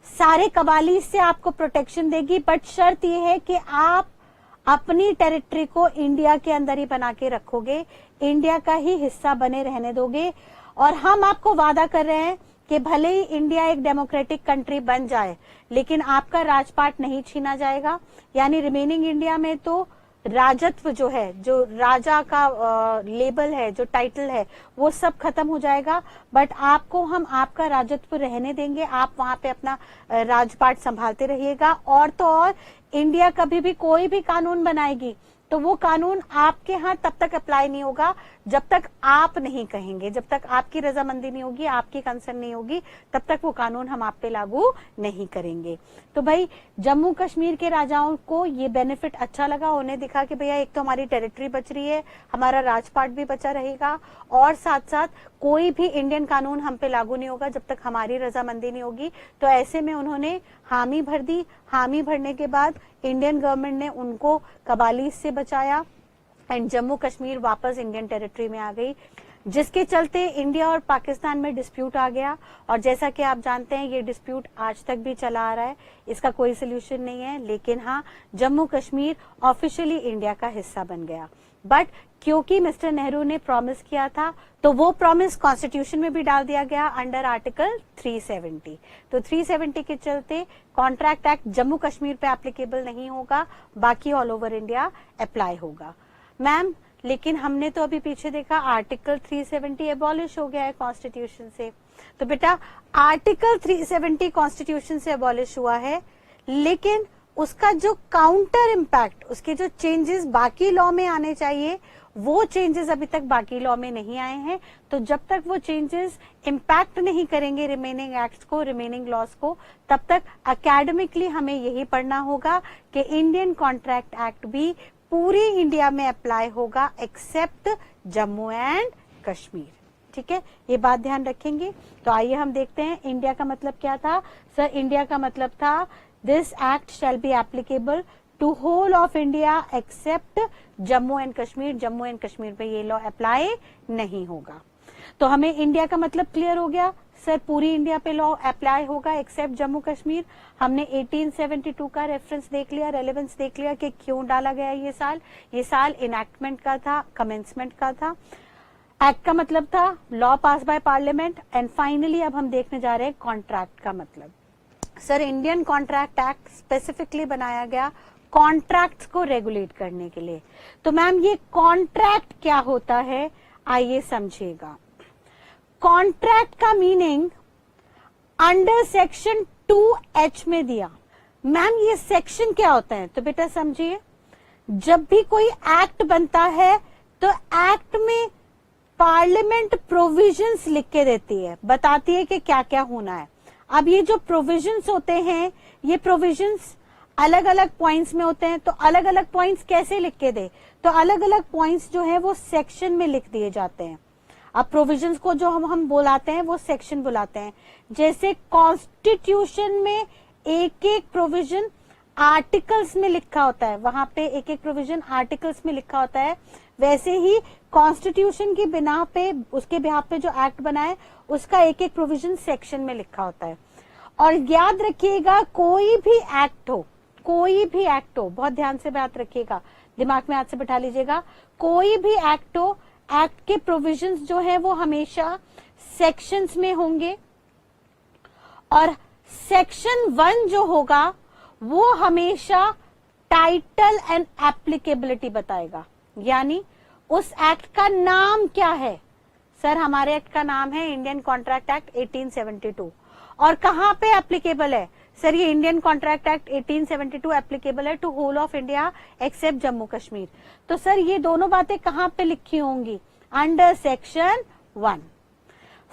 Speaker 1: सारे कबाली से आपको प्रोटेक्शन देगी, बट शर्त यह है कि आप अपनी टेरिटरी को इंडिया के अंदर ही बना के रखोगे, इंडिया का ही हिस्सा बने रहने दोगे और हम आपको वादा कर रहे हैं कि भले ही इंडिया एक डेमोक्रेटिक कंट्री बन जाए लेकिन आपका राजपाट नहीं छीना जाएगा। यानी रिमेनिंग इंडिया में तो राजत्व जो है, जो राजा का लेबल है, जो टाइटल है, वो सब खत्म हो जाएगा, बट आपको हम आपका राजत्व रहने देंगे, आप वहां पे अपना राजपाट संभालते रहिएगा। और तो और इंडिया कभी भी कोई भी कानून बनाएगी तो वो कानून आपके यहाँ तब तक अप्लाई नहीं होगा जब तक आप नहीं कहेंगे, जब तक आपकी रजामंदी नहीं होगी, आपकी कंसर्न नहीं होगी, तब तक वो कानून हम आप पे लागू नहीं करेंगे। तो भाई जम्मू कश्मीर के राजाओं को ये बेनिफिट अच्छा लगा, उन्हें दिखा कि भैया एक तो हमारी टेरिटरी बच रही है, हमारा राजपाट भी बचा रहेगा और साथ साथ कोई भी इंडियन कानून हम पे लागू नहीं होगा जब तक हमारी रजामंदी नहीं होगी। तो ऐसे में उन्होंने हामी भर दी। हामी भरने के बाद इंडियन गवर्नमेंट ने उनको कबालीज से बचाया एंड जम्मू कश्मीर वापस इंडियन टेरिटरी में आ गई, जिसके चलते इंडिया और पाकिस्तान में डिस्प्यूट आ गया। और जैसा कि आप जानते हैं ये डिस्प्यूट आज तक भी चला आ रहा है, इसका कोई सोल्यूशन नहीं है। लेकिन हाँ, जम्मू कश्मीर ऑफिशियली इंडिया का हिस्सा बन गया। बट क्योंकि मिस्टर नेहरू ने प्रॉमिस किया था तो वो प्रॉमिस कॉन्स्टिट्यूशन में भी डाल दिया गया अंडर आर्टिकल 370। तो 370 के चलते कॉन्ट्रैक्ट एक्ट जम्मू कश्मीर पे एप्लीकेबल नहीं होगा, बाकी ऑल ओवर इंडिया अप्लाई होगा। मैम लेकिन हमने तो अभी पीछे देखा आर्टिकल 370 एबॉलिश हो गया है कॉन्स्टिट्यूशन से। तो बेटा आर्टिकल 370 कॉन्स्टिट्यूशन से एबॉलिश हुआ है, लेकिन उसका जो काउंटर इम्पैक्ट, उसके जो चेंजेस बाकी लॉ में आने चाहिए वो चेंजेस अभी तक बाकी लॉ में नहीं आए हैं। तो जब तक वो चेंजेस इम्पैक्ट नहीं करेंगे रिमेनिंग एक्ट्स को, रिमेनिंग लॉज को, तब तक एकेडमिकली हमें यही पढ़ना होगा कि इंडियन कॉन्ट्रैक्ट एक्ट भी पूरी इंडिया में अप्लाई होगा एक्सेप्ट जम्मू एंड कश्मीर। ठीक है, ये बात ध्यान रखेंगे। तो आइए हम देखते हैं इंडिया का मतलब क्या था। सर इंडिया का मतलब था this act shall be applicable to whole of India except Jammu and Kashmir. Jammu and Kashmir पे ये लॉ अप्लाई नहीं होगा। तो हमें इंडिया का मतलब क्लियर हो गया। सर पूरी इंडिया पे लॉ अप्लाई होगा एक्सेप्ट जम्मू कश्मीर। हमने 1872 का रेफरेंस देख लिया, रेलेवेंस देख लिया कि क्यों डाला गया ये साल। ये साल इनैक्टमेंट का था, कमेंसमेंट का था। एक्ट का मतलब था law pass by parliament. And finally अब हम देखने जा रहे हैं कॉन्ट्रैक्ट का मतलब। Sir Indian contract act specifically बनाया गया कॉन्ट्रैक्ट्स को रेगुलेट करने के लिए। तो मैम ये कॉन्ट्रैक्ट क्या होता है आइए समझिएगा। कॉन्ट्रैक्ट का मीनिंग अंडर सेक्शन 2H में दिया। मैम ये सेक्शन क्या होता है? तो बेटा समझिए, जब भी कोई एक्ट बनता है तो एक्ट में पार्लियामेंट प्रोविजंस लिख के देती है, बताती है कि क्या क्या होना है। अब ये जो प्रोविजंस होते हैं, ये प्रोविजंस अलग अलग पॉइंट्स में होते हैं। तो अलग अलग पॉइंट्स कैसे लिख के दे? तो अलग अलग पॉइंट्स जो है वो सेक्शन में लिख दिए जाते हैं। अब प्रोविजंस को जो हम बुलाते हैं वो सेक्शन बुलाते हैं। जैसे कॉन्स्टिट्यूशन में एक एक प्रोविजन आर्टिकल्स में लिखा होता है, वहां पे एक एक प्रोविजन आर्टिकल्स में लिखा होता है, वैसे ही कॉन्स्टिट्यूशन की बिना पे उसके बिहाफ पे जो एक्ट बना है उसका एक एक प्रोविजन सेक्शन में लिखा होता है। और याद रखिएगा कोई भी एक्ट हो, बहुत ध्यान से बात रखिएगा, दिमाग में हाथ से बैठा लीजिएगा, कोई भी एक्ट हो, एक्ट के प्रोविजंस जो है वो हमेशा सेक्शंस में होंगे और सेक्शन 1 जो होगा वो हमेशा टाइटल एंड एप्लीकेबिलिटी बताएगा। यानी उस एक्ट का नाम क्या है? सर हमारे एक्ट का नाम है इंडियन कॉन्ट्रैक्ट एक्ट 1872 और कहां पे एप्लीकेबल है? सर ये इंडियन कॉन्ट्रैक्ट एक्ट 1872 एप्लीकेबल है to whole of India except Jammu Kashmir. तो सर ये दोनों बातें कहां पे लिखी होंगी? Under section 1।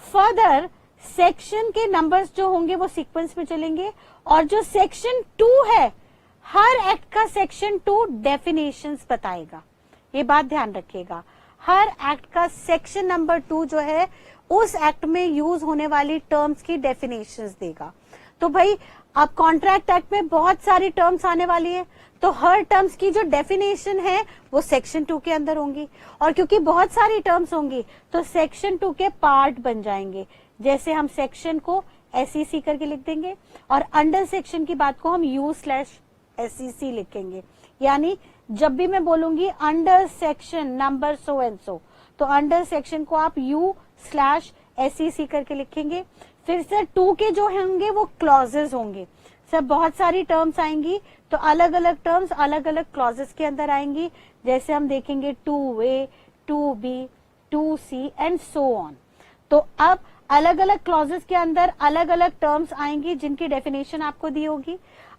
Speaker 1: फर्दर सेक्शन के नंबर्स जो होंगे वो सीक्वेंस में चलेंगे और जो सेक्शन 2 है, हर एक्ट का सेक्शन 2 डेफिनेशंस बताएगा। ये बात ध्यान रखिएगा, हर एक्ट का सेक्शन नंबर 2 जो है उस एक्ट में यूज होने वाली टर्म्स की डेफिनेशंस देगा। तो भाई अब कॉन्ट्रैक्ट एक्ट में बहुत सारी टर्म्स आने वाली है, तो हर टर्म्स की जो डेफिनेशन है वो सेक्शन 2 के अंदर होंगी और क्योंकि बहुत सारी टर्म्स होंगी तो सेक्शन 2 के पार्ट बन जाएंगे। जैसे हम सेक्शन को SEC करके लिख देंगे और अंडर सेक्शन की बात को हम U/SEC लिखेंगे। यानी जब भी मैं बोलूंगी under section number so and so, तो अंडर सेक्शन को आप U/SEC करके लिखेंगे। फिर सर 2 के जो होंगे वो क्लॉजेस होंगे। सर बहुत सारी टर्म्स आएंगी तो अलग अलग टर्म्स अलग अलग क्लॉजेस के अंदर आएंगी। जैसे हम देखेंगे 2A, 2B, 2C and so on. तो अब अलग अलग क्लॉजेस के अंदर अलग अलग टर्म्स आएंगी जिनकी डेफिनेशन आपको दी होगी।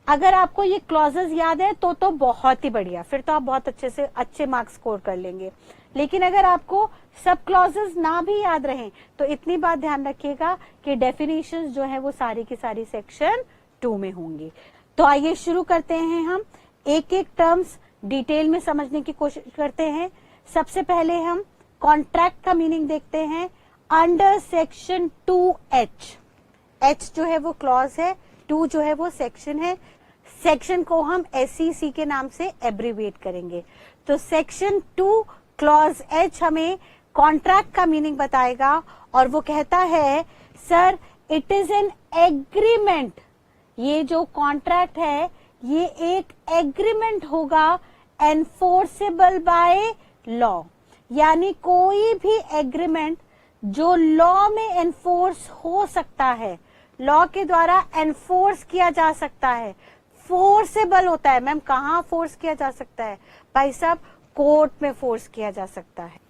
Speaker 1: अगर आपको ये क्लॉजेस याद है तो बहुत ही बढ़िया, फिर तो आप बहुत अच्छे मार्क्स स्कोर कर लेंगे। लेकिन अगर आपको सब क्लॉजेस ना भी याद रहें तो इतनी बात ध्यान रखिएगा कि डेफिनेशंस जो है वो सारी की सारी सेक्शन 2 में होंगी। तो आइए शुरू करते हैं, हम एक एक टर्म्स डिटेल में समझने की कोशिश करते हैं। सबसे पहले हम कॉन्ट्रैक्ट का मीनिंग देखते हैं। अंडर सेक्शन 2H, H जो है वो क्लॉज है, 2 जो है वो सेक्शन है। सेक्शन को हम SEC के नाम से एब्रीविएट करेंगे। तो सेक्शन 2 क्लॉज H हमें कॉन्ट्रैक्ट का मीनिंग बताएगा और वो कहता है sir it is an agreement. ये जो कॉन्ट्रैक्ट है ये एक एग्रीमेंट होगा एनफोर्सेबल बाय लॉ। यानी कोई भी एग्रीमेंट जो लॉ में एनफोर्स हो सकता है, लॉ के द्वारा एनफोर्स किया जा सकता है, फोर्सेबल होता है। मैम कहाँ फोर्स किया जा सकता है? भाई साहब कोर्ट में फोर्स किया जा सकता है।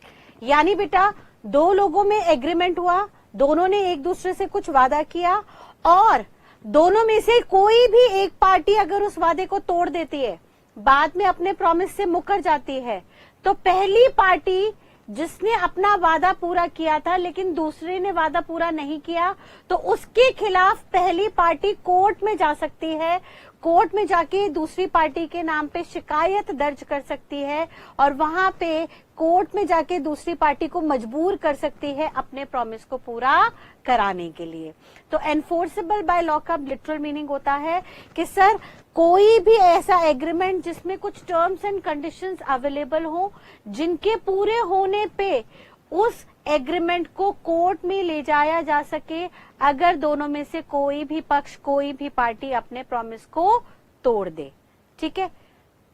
Speaker 1: यानी बेटा 2 लोगों में एग्रीमेंट हुआ, दोनों ने एक दूसरे से कुछ वादा किया और दोनों में से कोई भी एक पार्टी अगर उस वादे को तोड़ देती है, बाद में अपने प्रॉमिस से मुकर जाती है, तो पहली पार्टी जिसने अपना वादा पूरा किया था लेकिन दूसरे ने वादा पूरा नहीं किया, तो उसके खिलाफ पहली पार्टी कोर्ट में जा सकती है। कोर्ट में जाके दूसरी पार्टी के नाम पे शिकायत दर्ज कर सकती है और वहां पे कोर्ट में जाके दूसरी पार्टी को मजबूर कर सकती है अपने प्रॉमिस को पूरा कराने के लिए। तो एनफोर्सेबल बाय लॉ का लिटरल मीनिंग होता है कि सर कोई भी ऐसा एग्रीमेंट जिसमें कुछ टर्म्स एंड कंडीशंस अवेलेबल हो, जिनके पूरे होने पे उस एग्रीमेंट को कोर्ट में ले जाया जा सके अगर दोनों में से कोई भी पक्ष, कोई भी पार्टी अपने प्रॉमिस को तोड़ दे। ठीक है,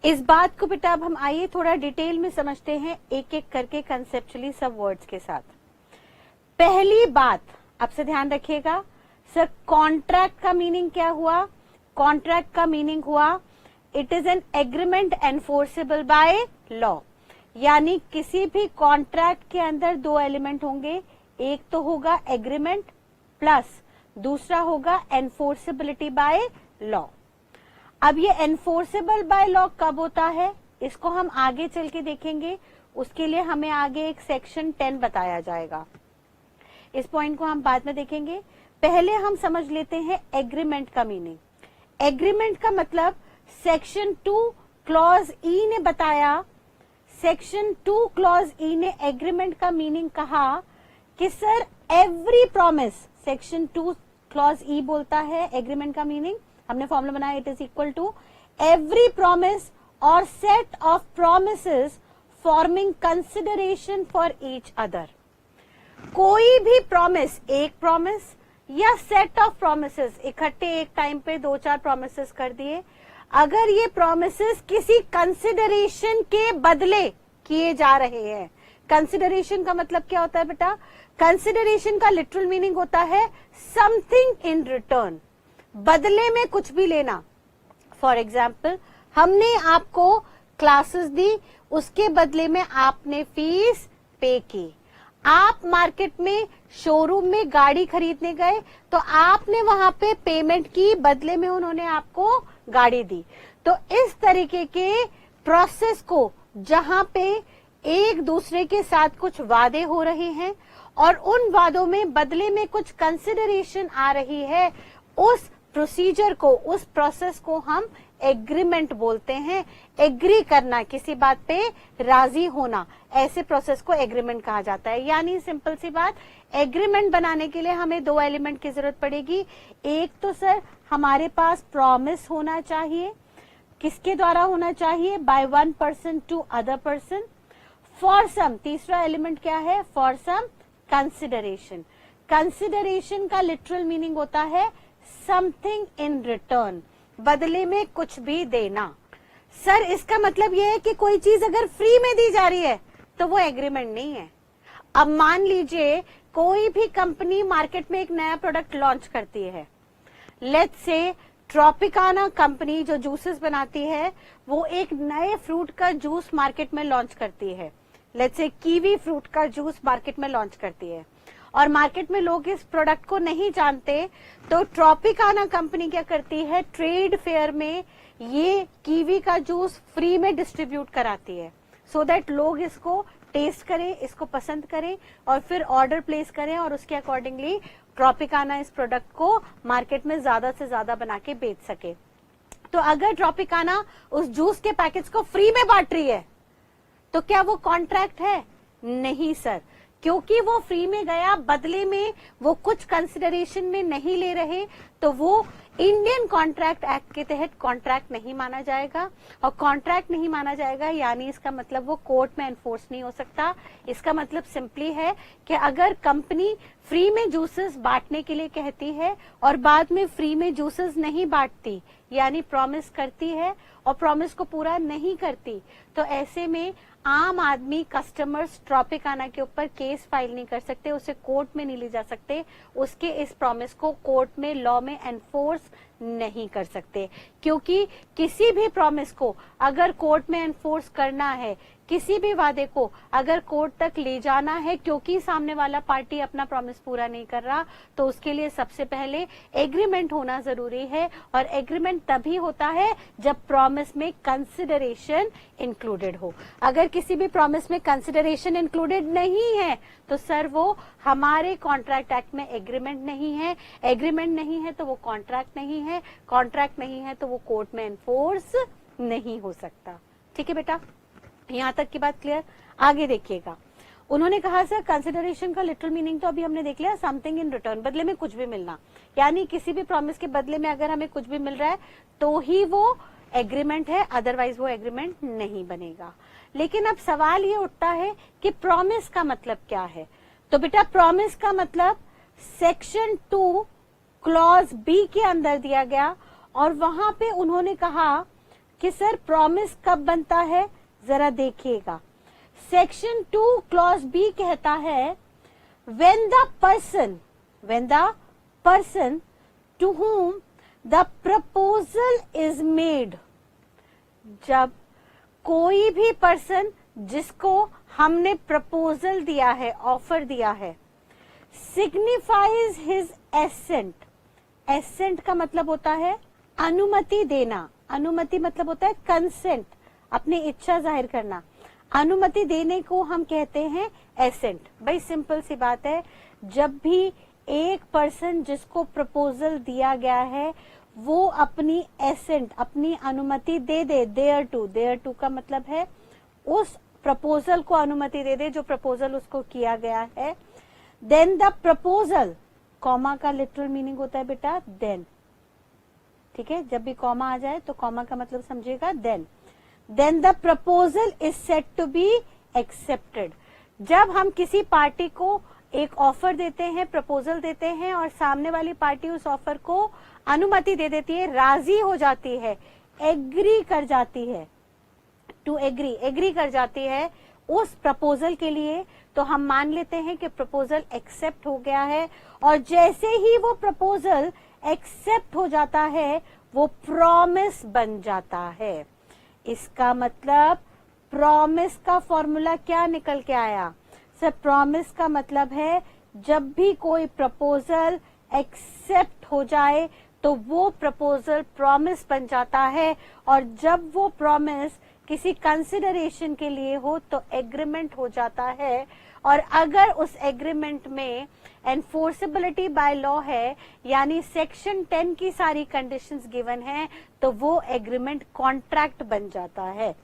Speaker 1: इस बात को बेटा अब हम आइए थोड़ा डिटेल में समझते हैं एक एक करके कंसेप्चुअली सब वर्ड्स के साथ। पहली बात आपसे ध्यान रखिएगा, सर कॉन्ट्रैक्ट का मीनिंग क्या हुआ? कॉन्ट्रैक्ट का मीनिंग हुआ it is an agreement enforceable by law. यानी किसी भी कॉन्ट्रैक्ट के अंदर 2 एलिमेंट होंगे, एक तो होगा एग्रीमेंट प्लस दूसरा होगा एनफोर्सेबिलिटी बाय लॉ। अब ये एनफोर्सेबल बाय लॉ कब होता है इसको हम आगे चल के देखेंगे, उसके लिए हमें आगे एक सेक्शन 10 बताया जाएगा। इस पॉइंट को हम बाद में देखेंगे, पहले हम समझ लेते हैं एग्रीमेंट का मीनिंग। एग्रीमेंट का मतलब सेक्शन 2 क्लॉज ई ने बताया, सेक्शन 2 क्लॉज ई ने एग्रीमेंट का मीनिंग कहा कि sir every promise, section 2 clause E बोलता है एग्रीमेंट का मीनिंग, हमने फॉर्मूला बनाया, it is equal to every promise और set of promises forming consideration for each other. कोई भी प्रॉमिस, एक प्रॉमिस या सेट ऑफ प्रोमिसेस, इकट्ठे एक टाइम पे 2-4 प्रोमिसेस कर दिए, अगर ये प्रोमिसेस किसी कंसिडरेशन के बदले किए जा रहे हैं। कंसिडरेशन का मतलब क्या होता है बेटा? कंसिडरेशन का लिटरल मीनिंग होता है समथिंग इन रिटर्न, बदले में कुछ भी लेना। फॉर एग्जाम्पल, हमने आपको क्लासेस दी, उसके बदले में आपने फीस पे की। आप मार्केट में शोरूम में गाड़ी खरीदने गए तो आपने वहां पे पेमेंट की, बदले में उन्होंने आपको गाड़ी दी। तो इस तरीके के प्रोसेस को जहां पे एक दूसरे के साथ कुछ वादे हो रहे हैं और उन वादों में बदले में कुछ कंसिडरेशन आ रही है, उस प्रोसीजर को, उस प्रोसेस को हम एग्रीमेंट बोलते हैं। एग्री करना, किसी बात पे राजी होना, ऐसे प्रोसेस को एग्रीमेंट कहा जाता है। यानी सिंपल सी बात, एग्रीमेंट बनाने के लिए हमें 2 एलिमेंट की जरूरत पड़ेगी। एक तो सर हमारे पास प्रॉमिस होना चाहिए, किसके द्वारा होना चाहिए? By one person to other person. For some, तीसरा एलिमेंट क्या है? For some consideration. कंसिडरेशन का लिटरल मीनिंग होता है समथिंग इन रिटर्न, बदले में कुछ भी देना। सर इसका मतलब यह है कि कोई चीज अगर फ्री में दी जा रही है तो वो एग्रीमेंट नहीं है। अब मान लीजिए कोई भी कंपनी मार्केट में एक नया प्रोडक्ट लॉन्च करती है, लेट्स से ट्रॉपिकाना कंपनी जो जूसेस बनाती है, वो एक नए फ्रूट का जूस मार्केट में लॉन्च करती है। लेट्स से कीवी फ्रूट का जूस मार्केट में लॉन्च करती है और मार्केट में लोग इस प्रोडक्ट को नहीं जानते, तो ट्रॉपिकाना कंपनी क्या करती है? ट्रेड फेयर में ये कीवी का जूस फ्री में डिस्ट्रीब्यूट कराती है, सो दैट लोग इसको टेस्ट करें, इसको पसंद करें और फिर ऑर्डर प्लेस करें और उसके अकॉर्डिंगली ट्रॉपिकाना इस प्रोडक्ट को मार्केट में ज्यादा से ज्यादा बना के बेच सके। तो अगर ट्रॉपिकाना उस जूस के पैकेट्स को फ्री में बांट रही है तो क्या वो कॉन्ट्रैक्ट है? नहीं सर, क्योंकि वो फ्री में गया, बदले में वो कुछ कंसिडरेशन में नहीं ले रहे, तो वो इंडियन कॉन्ट्रैक्ट एक्ट के तहत कॉन्ट्रैक्ट नहीं माना जाएगा। और कॉन्ट्रैक्ट नहीं माना जाएगा यानी इसका मतलब वो कोर्ट में एनफोर्स नहीं हो सकता। इसका मतलब सिंपली है कि अगर कंपनी फ्री में जूसेस बांटने के लिए कहती है और बाद में फ्री में जूसेस नहीं बांटती, यानी प्रॉमिस करती है और प्रॉमिस को पूरा नहीं करती, तो ऐसे में आम आदमी, कस्टमर्स ट्रॉपिकाना के ऊपर केस फाइल नहीं कर सकते, उसे कोर्ट में नहीं ले जा सकते, उसके इस प्रॉमिस को कोर्ट में, लॉ में एनफोर्स नहीं कर सकते। क्योंकि किसी भी प्रॉमिस को अगर कोर्ट में एनफोर्स करना है, किसी भी वादे को अगर कोर्ट तक ले जाना है क्योंकि सामने वाला पार्टी अपना प्रॉमिस पूरा नहीं कर रहा, तो उसके लिए सबसे पहले एग्रीमेंट होना जरूरी है। और एग्रीमेंट तभी होता है जब प्रॉमिस में कंसिडरेशन इंक्लूडेड हो। अगर किसी भी प्रॉमिस में कंसिडरेशन इंक्लूडेड नहीं है तो सर वो हमारे कॉन्ट्रैक्ट एक्ट में एग्रीमेंट नहीं है। एग्रीमेंट नहीं है तो वो कॉन्ट्रैक्ट नहीं है, कॉन्ट्रैक्ट नहीं है तो वो कोर्ट में एनफोर्स नहीं हो सकता। ठीक है बेटा, यहां तक की बात क्लियर। आगे देखिएगा, उन्होंने कहा सर कंसिडरेशन का लिटरल मीनिंग तो अभी हमने देख लिया, समथिंग इन रिटर्न, बदले में कुछ भी मिलना, यानी किसी भी प्रॉमिस के बदले में अगर हमें कुछ भी मिल रहा है तो ही वो एग्रीमेंट है, अदरवाइज वो एग्रीमेंट नहीं बनेगा। लेकिन अब सवाल ये उठता है कि प्रॉमिस का मतलब क्या है? तो बेटा प्रॉमिस का मतलब सेक्शन 2 क्लॉज बी के अंदर दिया गया और वहां पे उन्होंने कहा कि सर प्रॉमिस कब बनता है, जरा देखिएगा। सेक्शन 2 क्लॉज बी कहता है when the person to whom the proposal is made, जब कोई भी पर्सन जिसको हमने प्रपोजल दिया है, ऑफर दिया है, signifies his assent, assent का मतलब होता है अनुमति देना, अनुमति मतलब होता है कंसेंट, अपनी इच्छा जाहिर करना, अनुमति देने को हम कहते हैं एसेंट। भाई सिंपल सी बात है, जब भी एक पर्सन जिसको प्रपोजल दिया गया है वो अपनी एसेंट, अपनी अनुमति दे दे, देयर टू का मतलब है उस प्रपोजल को अनुमति दे दे जो प्रपोजल उसको किया गया है, देन द प्रपोजल, कॉमा का लिटरल मीनिंग होता है बेटा देन, ठीक है, जब भी कॉमा आ जाए तो कॉमा का मतलब समझिएगा then the proposal is set to be accepted. जब हम किसी पार्टी को एक ऑफर देते हैं, प्रपोजल देते हैं और सामने वाली पार्टी उस ऑफर को अनुमति दे देती है, राजी हो जाती है, एग्री कर जाती है, टू एग्री कर जाती है उस प्रपोजल के लिए, तो हम मान लेते हैं कि प्रपोजल एक्सेप्ट हो गया है। और जैसे ही वो प्रपोजल एक्सेप्ट हो जाता है वो प्रॉमिस बन जाता है। इसका मतलब प्रॉमिस का फॉर्मूला क्या निकल के आया सर? प्रॉमिस का मतलब है जब भी कोई प्रपोजल एक्सेप्ट हो जाए तो वो प्रपोजल प्रॉमिस बन जाता है, और जब वो प्रॉमिस किसी कंसिडरेशन के लिए हो तो एग्रीमेंट हो जाता है। और अगर उस एग्रीमेंट में एनफोर्सेबिलिटी बाय लॉ है, यानी सेक्शन 10 की सारी कंडीशंस गिवन है, तो वो एग्रीमेंट कॉन्ट्रैक्ट बन जाता है।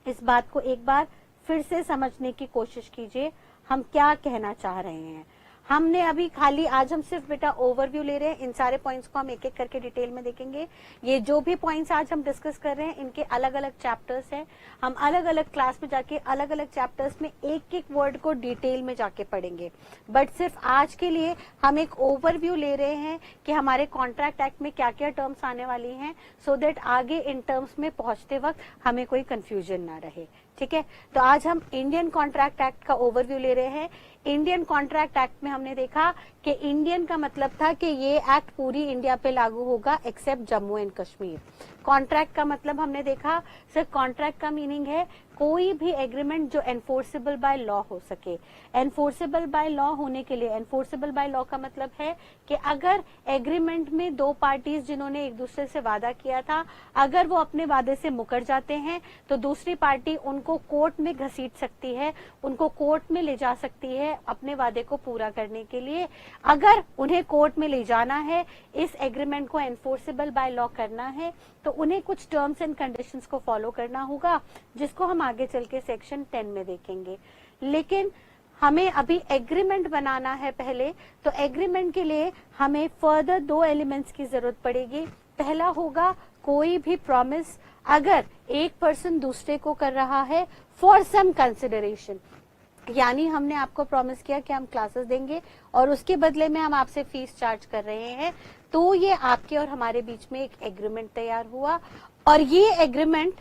Speaker 1: इस बात को एक बार फिर से समझने की कोशिश कीजिए, हम क्या कहना चाह रहे हैं। हमने अभी खाली, आज हम सिर्फ बेटा ओवरव्यू ले रहे हैं, इन सारे पॉइंट्स को हम एक एक करके डिटेल में देखेंगे। ये जो भी पॉइंट्स आज हम डिस्कस कर रहे हैं इनके अलग अलग चैप्टर्स हैं, हम अलग अलग क्लास में जाके अलग अलग चैप्टर्स में एक एक वर्ड को डिटेल में जाके पढ़ेंगे। बट सिर्फ आज के लिए हम एक ओवरव्यू ले रहे हैं कि हमारे कॉन्ट्रैक्ट एक्ट में क्या क्या टर्म्स आने वाली हैं, सो दैट आगे इन टर्म्स में पहुंचते वक्त हमें कोई कंफ्यूजन ना रहे। ठीक है, तो आज हम इंडियन कॉन्ट्रैक्ट एक्ट का ओवरव्यू ले रहे हैं। इंडियन कॉन्ट्रैक्ट एक्ट में हमने देखा कि इंडियन का मतलब था कि ये एक्ट पूरी इंडिया पे लागू होगा except Jammu and Kashmir. Contract का मतलब हमने देखा सर, कॉन्ट्रैक्ट का मीनिंग है कोई भी एग्रीमेंट जो एनफोर्सेबल बाय लॉ हो सके। एनफोर्सेबल बाय लॉ होने के लिए, एनफोर्सेबल बाय लॉ का मतलब है कि अगर एग्रीमेंट में दो पार्टीज जिन्होंने एक दूसरे से वादा किया था, अगर वो अपने वादे से मुकर जाते हैं तो दूसरी पार्टी उनको कोर्ट में घसीट सकती है, उनको कोर्ट में ले जा सकती है अपने वादे को पूरा करने के लिए। अगर उन्हें कोर्ट में ले जाना है, इस एग्रीमेंट को एनफोर्सेबल बाय लॉ करना है, तो उन्हें कुछ टर्म्स एंड कंडीशंस को फॉलो करना होगा, जिसको हम आगे चल के सेक्शन 10 में देखेंगे। लेकिन हमें अभी एग्रीमेंट बनाना है पहले, तो एग्रीमेंट के लिए हमें फर्दर 2 एलिमेंट्स की जरूरत पड़ेगी। पहला होगा कोई भी प्रॉमिस अगर एक पर्सन दूसरे को कर रहा है फॉर सम कंसिडरेशन, यानी हमने आपको प्रॉमिस किया कि हम क्लासेस देंगे और उसके बदले में हम आपसे फीस चार्ज कर रहे हैं, तो ये आपके और हमारे बीच में एक एग्रीमेंट तैयार हुआ, और ये एग्रीमेंट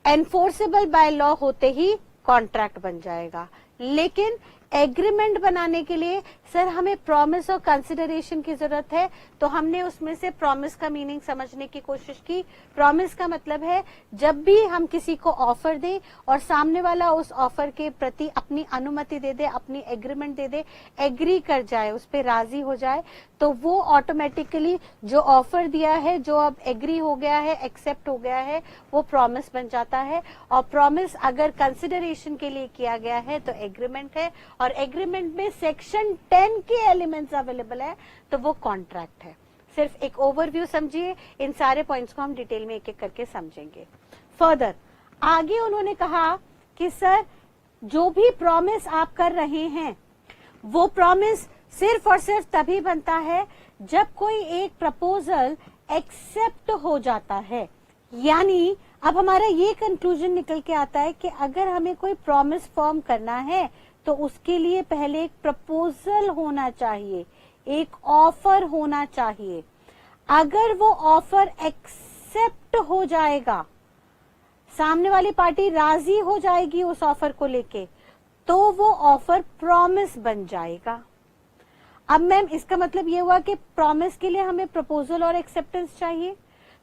Speaker 1: एनफोर्सेबल बाय लॉ होते ही कॉन्ट्रैक्ट बन जाएगा। लेकिन एग्रीमेंट बनाने के लिए सर हमें प्रॉमिस और कंसिडरेशन की जरूरत है, तो हमने उसमें से प्रॉमिस का मीनिंग समझने की कोशिश की। प्रॉमिस का मतलब है जब भी हम किसी को ऑफर दें और सामने वाला उस ऑफर के प्रति अपनी अनुमति दे दे, अपनी एग्रीमेंट दे दे, एग्री कर जाए, उस पर राजी हो जाए, तो वो ऑटोमेटिकली जो ऑफर दिया है, जो अब एग्री हो गया है, एक्सेप्ट हो गया है, वो प्रॉमिस बन जाता है। और प्रॉमिस अगर कंसिडरेशन के लिए किया गया है तो एग्रीमेंट है, और एग्रीमेंट में सेक्शन 10 के एलिमेंट्स अवेलेबल है, तो वो कॉन्ट्रैक्ट है। सिर्फ एक ओवरव्यू समझिए, इन सारे पॉइंट्स को हम डिटेल में एक एक करके समझेंगे। फर्दर आगे उन्होंने कहा कि सर जो भी प्रॉमिस आप कर रहे हैं वो प्रॉमिस सिर्फ और सिर्फ तभी बनता है जब कोई एक प्रपोजल एक्सेप्ट हो जाता है। यानी अब हमारा ये कंक्लूजन निकल के आता है कि अगर हमें कोई प्रॉमिस फॉर्म करना है तो उसके लिए पहले एक प्रपोजल होना चाहिए, एक ऑफर होना चाहिए। अगर वो ऑफर एक्सेप्ट हो जाएगा, सामने वाली पार्टी राजी हो जाएगी उस ऑफर को लेके, तो वो ऑफर प्रॉमिस बन जाएगा। अब मैम इसका मतलब ये हुआ कि प्रॉमिस के लिए हमें प्रपोजल और एक्सेप्टेंस चाहिए,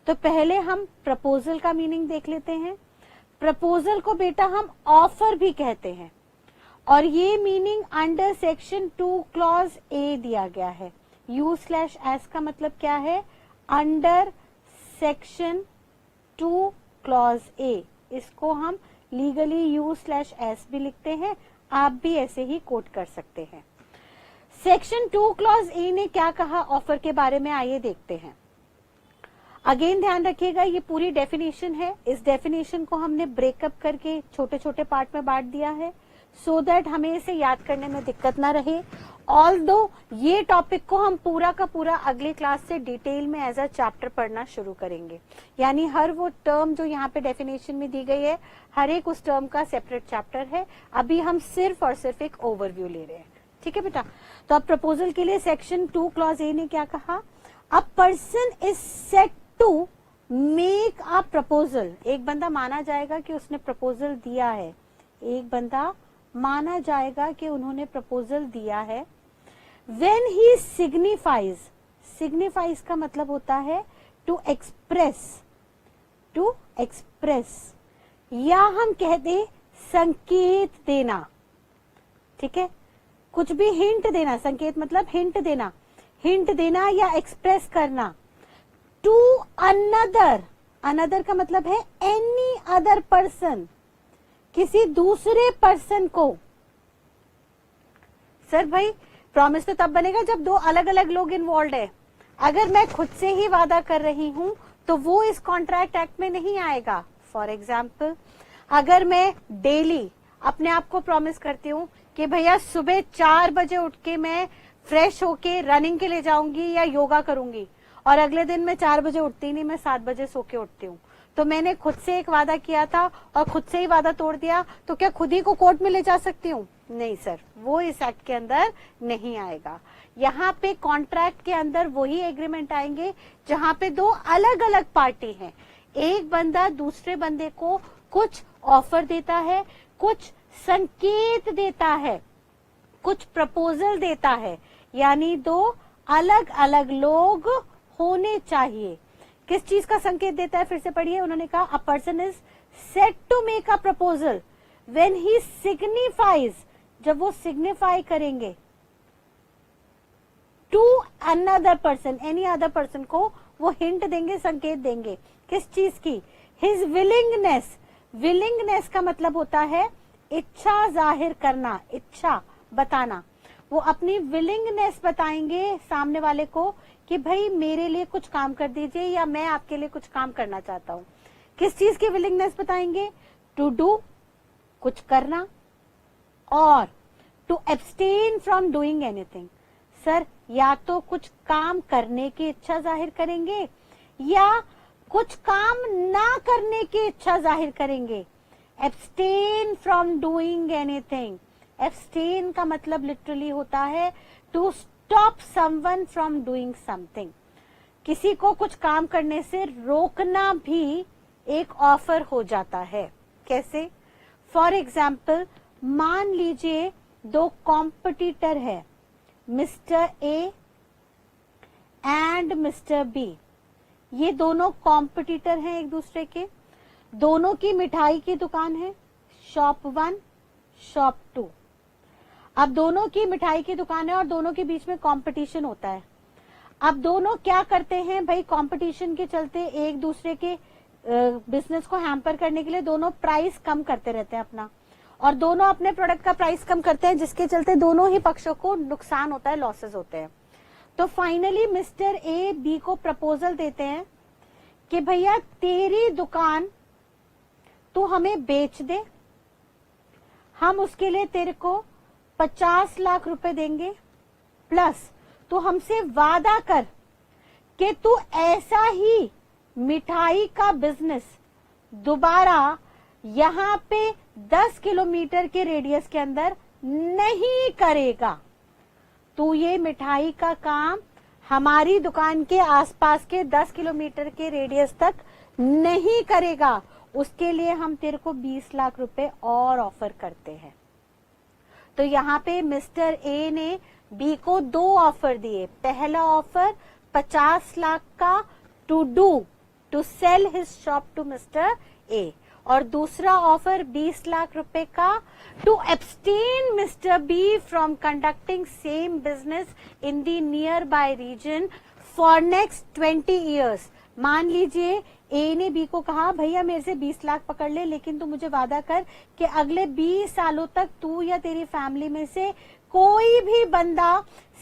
Speaker 1: तो पहले हम प्रपोजल का मीनिंग देख लेते हैं। प्रपोजल को बेटा हम ऑफर भी कहते हैं, और ये meaning under section 2 clause A दिया गया है। U/S का मतलब क्या है? अंडर सेक्शन 2 क्लॉज ए, इसको हम लीगली U/S भी लिखते हैं, आप भी ऐसे ही कोट कर सकते हैं। सेक्शन 2 क्लॉज ए ने क्या कहा ऑफर के बारे में, आइए देखते हैं। अगेन ध्यान रखिएगा ये पूरी डेफिनेशन है, इस डेफिनेशन को हमने ब्रेकअप करके छोटे छोटे पार्ट में बांट दिया है, सो दैट हमें इसे याद करने में दिक्कत ना रहे। ऑल्दो ये टॉपिक को हम पूरा का पूरा अगली क्लास से डिटेल में एज अ चैप्टर पढ़ना शुरू करेंगे, यानी हर वो टर्म जो यहाँ पे डेफिनेशन में दी गई है, हर एक उस टर्म का सेपरेट चैप्टर है। अभी हम सिर्फ और सिर्फ एक ओवरव्यू ले रहे हैं, ठीक है बेटा। तो अब प्रपोजल के लिए सेक्शन 2 क्लॉज ए ने क्या कहा, a person is set to make a proposal. एक बंदा माना जाएगा कि उसने प्रपोजल दिया है, एक बंदा माना जाएगा कि उन्होंने प्रपोजल दिया है। When he signifies, signifies का मतलब होता है to express, to express, या हम कहते संकेत देना, ठीक है, कुछ भी हिंट देना, संकेत मतलब हिंट देना, हिंट देना या एक्सप्रेस करना। टू अनदर, अनदर का मतलब है एनी अदर पर्सन, किसी दूसरे पर्सन को। सर भाई प्रॉमिस तो तब बनेगा जब दो अलग अलग लोग इन्वॉल्व है। अगर मैं खुद से ही वादा कर रही हूं तो वो इस कॉन्ट्रैक्ट एक्ट में नहीं आएगा। फॉर एग्जाम्पल, अगर मैं डेली अपने आप को प्रॉमिस करती हूँ कि भैया सुबह 4 बजे उठ के मैं फ्रेश होके रनिंग के लिए जाऊंगी या योगा करूंगी, और अगले दिन मैं 4 बजे उठती नहीं, मैं 7 बजे सो के उठती हूँ, तो मैंने खुद से एक वादा किया था और खुद से ही वादा तोड़ दिया, तो क्या खुद ही को कोर्ट में ले जा सकती हूँ? नहीं सर, वो इस एक्ट के अंदर नहीं आएगा। यहाँ पे कॉन्ट्रैक्ट के अंदर वही एग्रीमेंट आएंगे जहाँ पे दो अलग अलग पार्टी हैं। एक बंदा दूसरे बंदे को कुछ ऑफर देता है, कुछ संकेत देता है, कुछ प्रपोजल देता है, यानी दो अलग अलग लोग होने चाहिए। किस चीज का संकेत देता है? फिर से पढ़िए, उन्होंने कहा a person is set to make a proposal when he signifies, जब वो सिग्निफाई करेंगे to another person, any other person को वो हिंट देंगे, संकेत देंगे। किस चीज की? His willingness. विलिंगनेस का मतलब होता है इच्छा जाहिर करना, इच्छा बताना। वो अपनी विलिंगनेस बताएंगे सामने वाले को कि भाई मेरे लिए कुछ काम कर दीजिए या मैं आपके लिए कुछ काम करना चाहता हूँ। किस चीज की विलिंगनेस बताएंगे? टू डू, कुछ करना, और to abstain from doing anything. Sir या तो कुछ काम करने की इच्छा जाहिर करेंगे या कुछ काम ना करने की इच्छा जाहिर करेंगे। Abstain from doing anything. Abstain का मतलब लिटरली होता है to stop someone from doing something. किसी को कुछ काम करने से रोकना भी एक ऑफर हो जाता है। कैसे? फॉर एग्जाम्पल, मान लीजिए दो कॉम्पिटिटर है, mister A and mister B. ये दोनों कॉम्पिटिटर हैं एक दूसरे के। दोनों की मिठाई की दुकान है, शॉप 1, शॉप 2। अब दोनों की मिठाई की दुकान है और दोनों के बीच में कंपटीशन होता है। अब दोनों क्या करते हैं भाई, कंपटीशन के चलते एक दूसरे के बिजनेस को हैम्पर करने के लिए दोनों प्राइस कम करते रहते हैं अपना, और दोनों अपने प्रोडक्ट का प्राइस कम करते हैं, जिसके चलते दोनों ही पक्षों को नुकसान होता है, लॉसेस होते हैं। तो फाइनली मिस्टर ए बी को प्रपोजल देते हैं कि भैया तेरी दुकान तू हमें बेच दे, हम उसके लिए तेरे को 50 लाख रुपए देंगे, प्लस तू हमसे वादा कर कि तू ऐसा ही मिठाई का बिजनेस दोबारा यहाँ पे 10 किलोमीटर के रेडियस के अंदर नहीं करेगा। तू ये मिठाई का काम हमारी दुकान के आसपास के 10 किलोमीटर के रेडियस तक नहीं करेगा। उसके लिए हम तेरे को 20 लाख रुपए और ऑफर करते हैं। तो यहाँ पे मिस्टर ए ने बी को 2 ऑफर दिए। पहला ऑफर 50 लाख का to sale his shop to mister A, और दूसरा ऑफर 20 लाख रुपए का to abstain mister B from conducting same business in the nearby region for next 20 years. मान लीजिए ए ने बी को कहा भैया मेरे से 20 लाख पकड़ ले, लेकिन तू मुझे वादा कर कि अगले 20 सालों तक तू या तेरी फैमिली में से कोई भी बंदा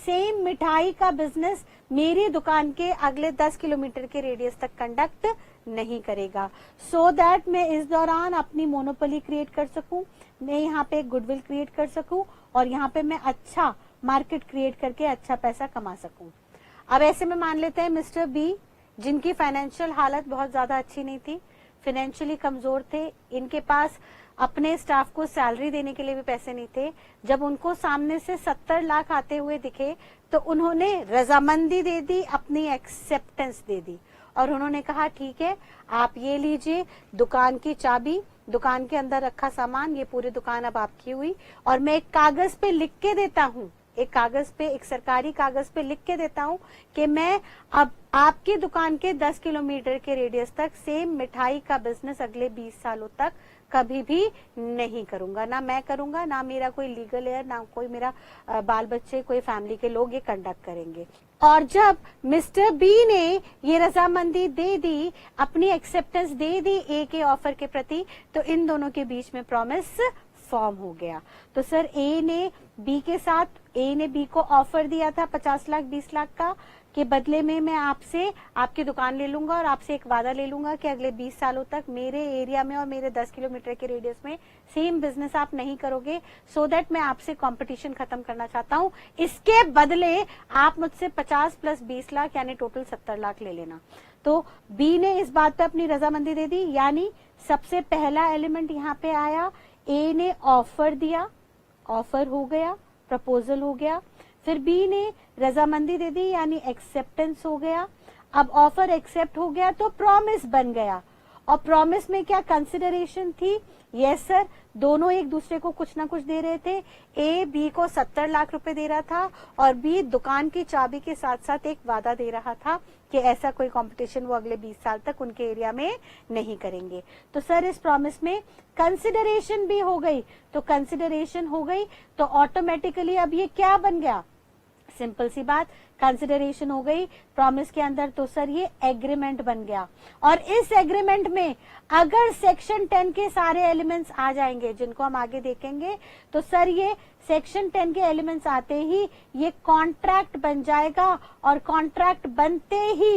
Speaker 1: सेम मिठाई का बिजनेस मेरी दुकान के अगले 10 किलोमीटर के रेडियस तक कंडक्ट नहीं करेगा, सो दैट मैं इस दौरान अपनी मोनोपोली क्रिएट कर सकूं, मैं यहाँ पे गुडविल क्रिएट कर सकूं, और यहाँ पे मैं अच्छा मार्केट क्रिएट करके अच्छा पैसा कमा सकूं। अब ऐसे में मान लेते हैं मिस्टर बी, जिनकी फाइनेंशियल हालत बहुत ज्यादा अच्छी नहीं थी, फाइनेंशियली कमजोर थे, इनके पास अपने स्टाफ को सैलरी देने के लिए भी पैसे नहीं थे। जब उनको सामने से 70 लाख आते हुए दिखे तो उन्होंने रजामंदी दे दी, अपनी एक्सेप्टेंस दे दी और उन्होंने कहा ठीक है, आप ये लीजिए दुकान की चाबी, दुकान के अंदर रखा सामान, ये पूरी दुकान अब आपकी हुई और मैं एक कागज पे लिख के देता हूँ, एक कागज पे, एक सरकारी कागज पे लिख के देता हूँ कि मैं अब आपकी दुकान के 10 किलोमीटर के रेडियस तक सेम मिठाई का बिजनेस अगले 20 सालों तक कभी भी नहीं करूंगा। ना मैं करूंगा, ना मेरा कोई लीगल एयर, ना कोई मेरा बाल बच्चे, कोई फैमिली के लोग ये कंडक्ट करेंगे। और जब मिस्टर बी ने ये रजामंदी दे दी, अपनी एक्सेप्टेंस दे दी ए के ऑफर के प्रति, तो इन दोनों के बीच में प्रॉमिस फॉर्म हो गया। तो सर ए ने बी के साथ, ए ने बी को ऑफर दिया था 50 लाख 20 लाख का, के बदले में मैं आपसे आपकी दुकान ले लूंगा और आपसे एक वादा ले लूंगा कि अगले 20 सालों तक मेरे एरिया में और मेरे 10 किलोमीटर के रेडियस में सेम बिजनेस आप नहीं करोगे, सो दैट मैं आपसे कंपटीशन खत्म करना चाहता हूं। इसके बदले आप मुझसे 50 प्लस 20 लाख यानी टोटल 70 लाख ले लेना। तो बी ने इस बात पे अपनी रजामंदी दे दी, यानी सबसे पहला एलिमेंट यहाँ पे आया, ए ने ऑफर दिया, ऑफर हो गया, प्रपोजल हो गया, फिर बी ने रजामंदी दे दी यानी एक्सेप्टेंस हो गया। अब ऑफर एक्सेप्ट हो गया तो प्रॉमिस बन गया, और प्रॉमिस में क्या कंसिडरेशन थी? यस सर, दोनों एक दूसरे को कुछ ना कुछ दे रहे थे। ए बी को 70 लाख रुपए दे रहा था और बी दुकान की चाबी के साथ साथ एक वादा दे रहा था कि ऐसा कोई कंपटीशन वो अगले 20 साल तक उनके एरिया में नहीं करेंगे। तो सर इस प्रॉमिस में कंसिडरेशन भी हो गई, तो कंसिडरेशन हो गई तो ऑटोमेटिकली अब ये क्या बन गया? सिंपल सी बात, कंसिडरेशन हो गई प्रॉमिस के अंदर, तो सर ये एग्रीमेंट बन गया। और इस एग्रीमेंट में अगर सेक्शन 10 के सारे एलिमेंट्स आ जाएंगे, जिनको हम आगे देखेंगे, तो सर ये सेक्शन 10 के एलिमेंट्स आते ही ये कॉन्ट्रैक्ट बन जाएगा और कॉन्ट्रैक्ट बनते ही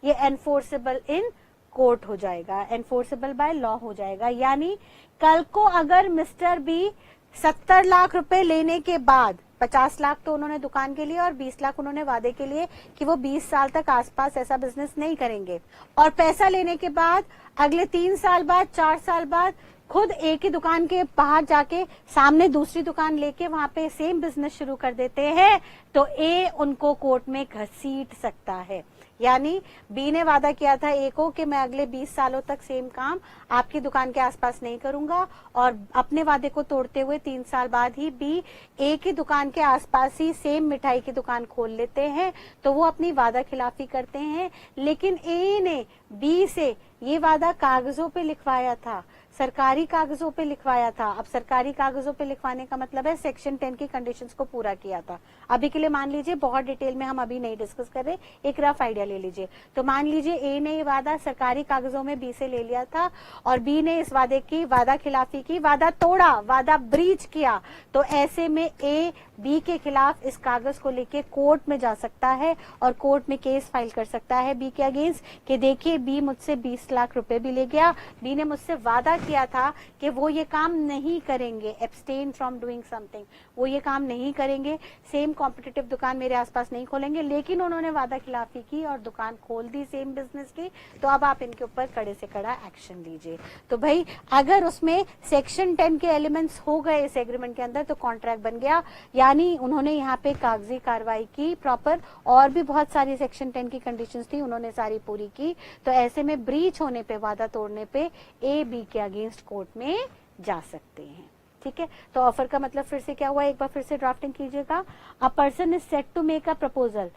Speaker 1: ये एनफोर्सेबल इन कोर्ट हो जाएगा, एनफोर्सेबल बाय लॉ हो जाएगा। यानी कल को अगर मिस्टर बी 70 लाख रुपए लेने के बाद, 50 लाख तो उन्होंने दुकान के लिए और 20 लाख उन्होंने वादे के लिए कि वो 20 साल तक आसपास ऐसा बिजनेस नहीं करेंगे, और पैसा लेने के बाद अगले 3 साल बाद, 4 साल बाद खुद एक ही दुकान के बाहर जाके सामने दूसरी दुकान लेके वहां पे सेम बिजनेस शुरू कर देते हैं, तो ए उनको कोर्ट में घसीट सकता है। यानी बी ने वादा किया था ए को कि मैं अगले 20 सालों तक सेम काम आपकी दुकान के आसपास नहीं करूंगा, और अपने वादे को तोड़ते हुए 3 साल बाद ही बी ए की दुकान के आसपास ही सेम मिठाई की दुकान खोल लेते हैं, तो वो अपनी वादा खिलाफी करते हैं। लेकिन ए ने बी से ये वादा कागजों पे लिखवाया था, सरकारी कागजों पे लिखवाया था। अब सरकारी कागजों पे लिखवाने का मतलब है सेक्शन 10 की कंडीशंस को पूरा किया था। अभी के लिए मान लीजिए, बहुत डिटेल में हम अभी नहीं डिस्कस कर रहे, एक रफ आइडिया ले लीजिए। तो मान लीजिए ए ने ये वादा सरकारी कागजों में बी से ले लिया था और बी ने इस वादे की वादा खिलाफी की, वादा तोड़ा, वादा ब्रीच किया, तो ऐसे में ए बी के खिलाफ इस कागज को लेके कोर्ट में जा सकता है और कोर्ट में केस फाइल कर सकता है बी के अगेंस्ट कि देखिए बी मुझसे 20 लाख रुपए भी ले गया, बी ने मुझसे वादा किया था कि वो ये काम नहीं करेंगे, एब्सटेन फ्रॉम डूइंग समथिंग, वो ये काम नहीं करेंगे, सेम कॉम्पिटिटिव दुकान मेरे आसपास नहीं खोलेंगे, लेकिन उन्होंने वादा खिलाफी की और दुकान खोल दी सेम बिजनेस की, तो अब आप इनके ऊपर कड़े से कड़ा एक्शन लीजिए। तो भाई अगर उसमें सेक्शन 10 के एलिमेंट्स हो गए इस एग्रीमेंट के अंदर तो कॉन्ट्रैक्ट बन गया, यानी उन्होंने यहाँ पे कागजी कार्रवाई की प्रॉपर, और भी बहुत सारी सेक्शन 10 की कंडीशंस थी उन्होंने सारी पूरी की। तो ऐसे में ब्रीच होने पे, वादा तोड़ने पे ए बी के अगेंस्ट कोर्ट में जा सकते हैं। ठीक है, तो ऑफर का मतलब फिर से क्या हुआ, एक बार फिर से ड्राफ्टिंग कीजिएगा। A person is set to make a proposal,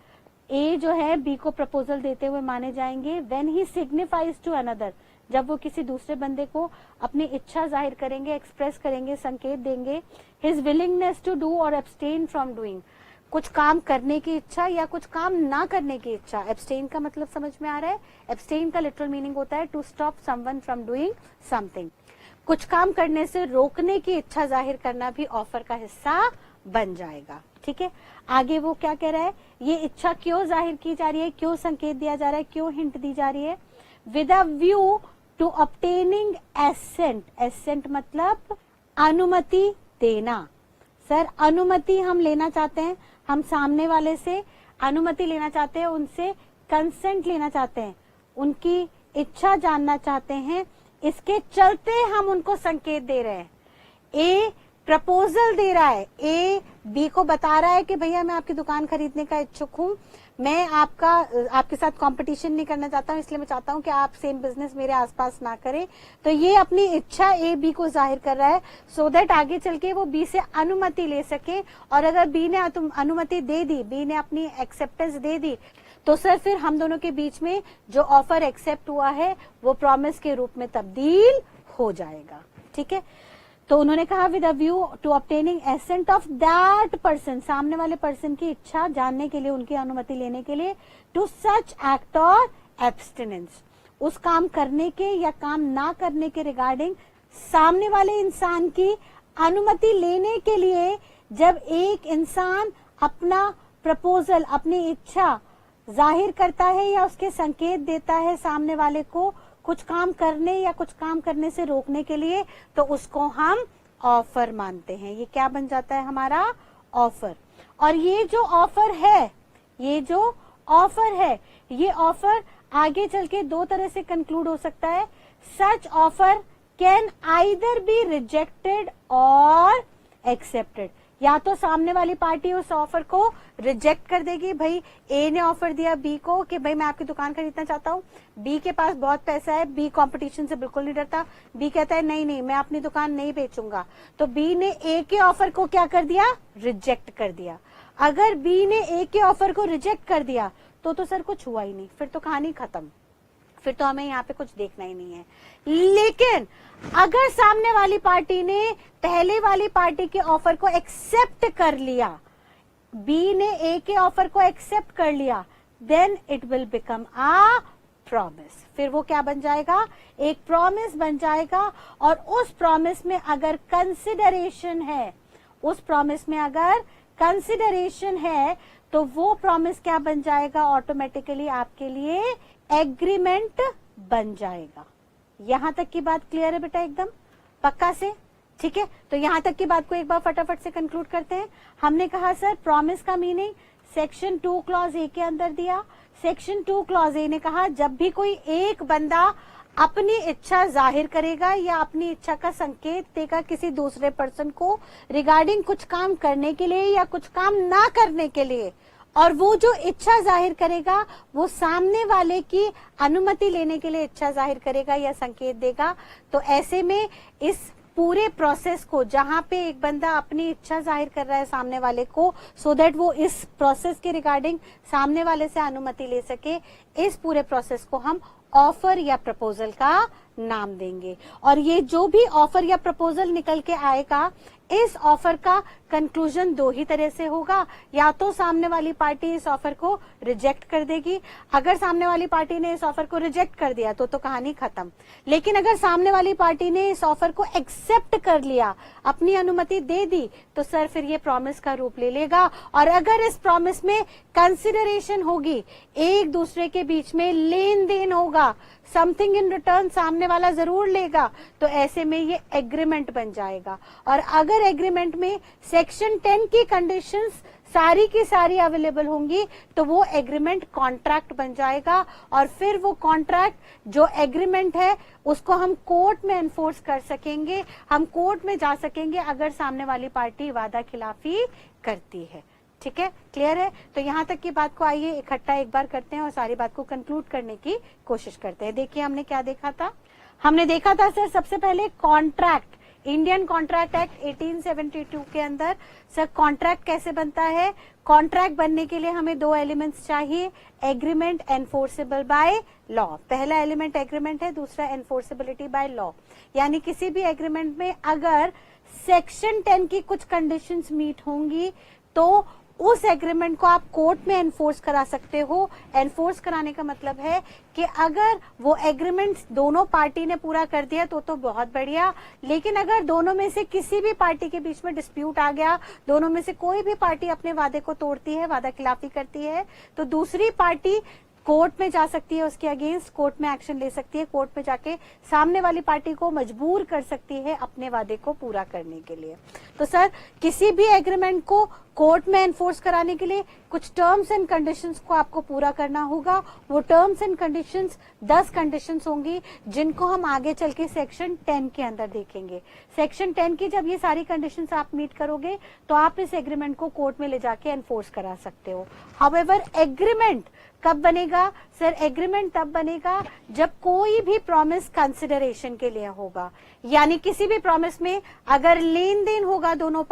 Speaker 1: A जो है बी को प्रपोजल देते हुए माने जाएंगे when he signifies to another, जब वो किसी दूसरे बंदे को अपनी इच्छा जाहिर करेंगे, एक्सप्रेस करेंगे, संकेत देंगे, हिज विलिंगनेस टू डू और एब्सटेन फ्रॉम डूइंग, कुछ काम करने की इच्छा या कुछ काम ना करने की इच्छा। एब्सटेन का मतलब समझ में आ रहा है? एब्सटेन का लिटरल मीनिंग होता है to stop someone from doing something, कुछ काम करने से रोकने की इच्छा जाहिर करना भी ऑफर का हिस्सा बन जाएगा। ठीक है, आगे वो क्या कह रहा है, ये इच्छा क्यों जाहिर की जा रही है, क्यों संकेत दिया जा रहा है, क्यों हिंट दी जा रही है? With a view to obtaining assent, assent मतलब अनुमति देना, सर अनुमति हम लेना चाहते हैं, हम सामने वाले से अनुमति लेना चाहते हैं, उनसे कंसेंट लेना चाहते हैं, उनकी इच्छा जानना चाहते हैं, इसके चलते हम उनको संकेत दे रहे हैं। ए प्रपोजल दे रहा है, ए बी को बता रहा है कि भैया मैं आपकी दुकान खरीदने का इच्छुक हूं, मैं आपके साथ कंपटीशन नहीं करना चाहता हूं, इसलिए मैं चाहता हूं कि आप सेम बिजनेस मेरे आसपास ना करें। तो ये अपनी इच्छा ए बी को जाहिर कर रहा है सो दैट आगे चल के वो बी से अनुमति ले सके। और अगर बी ने अनुमति दे दी, बी ने अपनी एक्सेप्टेंस दे दी, तो सर फिर हम दोनों के बीच में जो ऑफर एक्सेप्ट हुआ है वो प्रॉमिस के रूप में तब्दील हो जाएगा। ठीक है, तो उन्होंने कहा with a view to obtaining assent of that person, सामने वाले पर्सन की इच्छा जानने के लिए, उनकी अनुमति लेने के लिए, टू सच एक्ट और एब्स्टिनेंस, उस काम करने के या काम ना करने के रिगार्डिंग सामने वाले इंसान की अनुमति लेने के लिए। जब एक इंसान अपना प्रपोजल, अपनी इच्छा जाहिर करता है या उसके संकेत देता है सामने वाले को कुछ काम करने या कुछ काम करने से रोकने के लिए, तो उसको हम ऑफर मानते हैं। ये क्या बन जाता है हमारा ऑफर। और ये जो ऑफर है, ये ऑफर आगे चल के दो तरह से कंक्लूड हो सकता है। Such offer can either be rejected और एक्सेप्टेड, या तो सामने वाली पार्टी उस ऑफर को रिजेक्ट कर देगी। भाई ए ने ऑफर दिया बी को कि भाई मैं आपकी दुकान खरीदना चाहता हूँ, बी के पास बहुत पैसा है, बी कंपटीशन से बिल्कुल नहीं डरता, बी कहता है नहीं नहीं मैं अपनी दुकान नहीं बेचूंगा, तो बी ने ए के ऑफर को क्या कर दिया, रिजेक्ट कर दिया। अगर बी ने ए के ऑफर को रिजेक्ट कर दिया तो सर कुछ हुआ ही नहीं, फिर तो कहानी खत्म, फिर तो हमें यहाँ पे कुछ देखना ही नहीं है। लेकिन अगर सामने वाली पार्टी ने पहले वाली पार्टी के ऑफर को एक्सेप्ट कर लिया, बी ने ए के ऑफर को एक्सेप्ट कर लिया, then it will become a promise. फिर वो क्या बन जाएगा, एक प्रॉमिस बन जाएगा। और उस प्रॉमिस में अगर कंसिडरेशन है, उस प्रॉमिस में अगर कंसिडरेशन है, तो वो प्रॉमिस क्या बन जाएगा, ऑटोमेटिकली आपके लिए एग्रीमेंट बन जाएगा। यहां तक की बात क्लियर है बेटा, एकदम पक्का से? ठीक है, तो यहां तक की बात को एक बार फटाफट से कंक्लूड करते हैं। हमने कहा सर प्रॉमिस का मीनिंग सेक्शन 2 क्लॉज ए के अंदर दिया। सेक्शन 2 क्लॉज ए ने कहा जब भी कोई एक बंदा अपनी इच्छा जाहिर करेगा या अपनी इच्छा का संकेत देगा किसी दूसरे पर्सन को रिगार्डिंग कुछ काम करने के लिए या कुछ काम ना करने के लिए, और वो जो इच्छा जाहिर करेगा वो सामने वाले की अनुमति लेने के लिए इच्छा जाहिर करेगा या संकेत देगा, तो ऐसे में इस पूरे प्रोसेस को, जहां पे एक बंदा अपनी इच्छा जाहिर कर रहा है सामने वाले को सो दैट वो इस प्रोसेस के रिगार्डिंग सामने वाले से अनुमति ले सके, इस पूरे प्रोसेस को हम ऑफर या प्रपोजल का नाम देंगे। और ये जो भी ऑफर या प्रपोजल निकल के आएगा, इस ऑफर का कंक्लूजन दो ही तरह से होगा, या तो सामने वाली पार्टी इस ऑफर को रिजेक्ट कर देगी। अगर सामने वाली पार्टी ने इस ऑफर को रिजेक्ट कर दिया तो कहानी खत्म। लेकिन अगर सामने वाली पार्टी ने इस ऑफर को एक्सेप्ट कर लिया, अपनी अनुमति दे दी, तो सर फिर ये प्रॉमिस का रूप ले लेगा। और अगर इस प्रॉमिस में कंसिडरेशन होगी, एक दूसरे के बीच में लेन देन होगा, समथिंग इन रिटर्न सामने वाला जरूर लेगा, तो ऐसे में ये एग्रीमेंट बन जाएगा। और अगर एग्रीमेंट में सेक्शन 10 की कंडीशंस सारी की सारी अवेलेबल होंगी, तो वो एग्रीमेंट कॉन्ट्रैक्ट बन जाएगा। और फिर वो कॉन्ट्रैक्ट जो एग्रीमेंट है उसको हम कोर्ट में एनफोर्स कर सकेंगे, हम कोर्ट में जा सकेंगे अगर सामने वाली पार्टी वादा खिलाफी करती है। ठीक है, क्लियर है? तो यहाँ तक की बात को आइए इकट्ठा एक बार करते हैं और सारी बात को कंक्लूड करने की कोशिश करते हैं। देखिए हमने क्या देखा था, हमने देखा था सर सबसे पहले कॉन्ट्रैक्ट, इंडियन कॉन्ट्रैक्ट एक्ट 1872 के अंदर सर कॉन्ट्रैक्ट कैसे बनता है। कॉन्ट्रैक्ट बनने के लिए हमें दो एलिमेंट्स चाहिए, एग्रीमेंट एनफोर्सेबल बाय लॉ। पहला एलिमेंट एग्रीमेंट है, दूसरा एनफोर्सेबिलिटी बाय लॉ। यानी किसी भी एग्रीमेंट में अगर सेक्शन 10 की कुछ कंडीशंस मीट होंगी तो उस एग्रीमेंट को आप कोर्ट में एनफोर्स करा सकते हो। एनफोर्स कराने का मतलब है कि अगर वो एग्रीमेंट दोनों पार्टी ने पूरा कर दिया तो बहुत बढ़िया, लेकिन अगर दोनों में से किसी भी पार्टी के बीच में डिस्प्यूट आ गया, दोनों में से कोई भी पार्टी अपने वादे को तोड़ती है, वादा खिलाफी करती है, तो दूसरी पार्टी कोर्ट में जा सकती है, उसके अगेंस्ट कोर्ट में एक्शन ले सकती है, कोर्ट में जाके सामने वाली पार्टी को मजबूर कर सकती है अपने वादे को पूरा करने के लिए। तो सर किसी भी एग्रीमेंट को कोर्ट में एनफोर्स कराने के लिए कुछ टर्म्स एंड कंडीशंस को आपको पूरा करना होगा। वो टर्म्स एंड कंडीशंस 10 कंडीशंस होंगी जिनको हम आगे चल के सेक्शन 10 के अंदर देखेंगे। सेक्शन 10 की जब ये सारी कंडीशंस आप मीट करोगे तो आप इस एग्रीमेंट को कोर्ट में ले जाके एनफोर्स करा सकते हो। हाउएवर एग्रीमेंट कब बनेगा? सर एग्रीमेंट तब बनेगा जब कोई भी प्रॉमिस कंसिडरेशन के लिए होगा, यानी किसी भी प्रॉमिस में अगर लेन देन होगा दोनों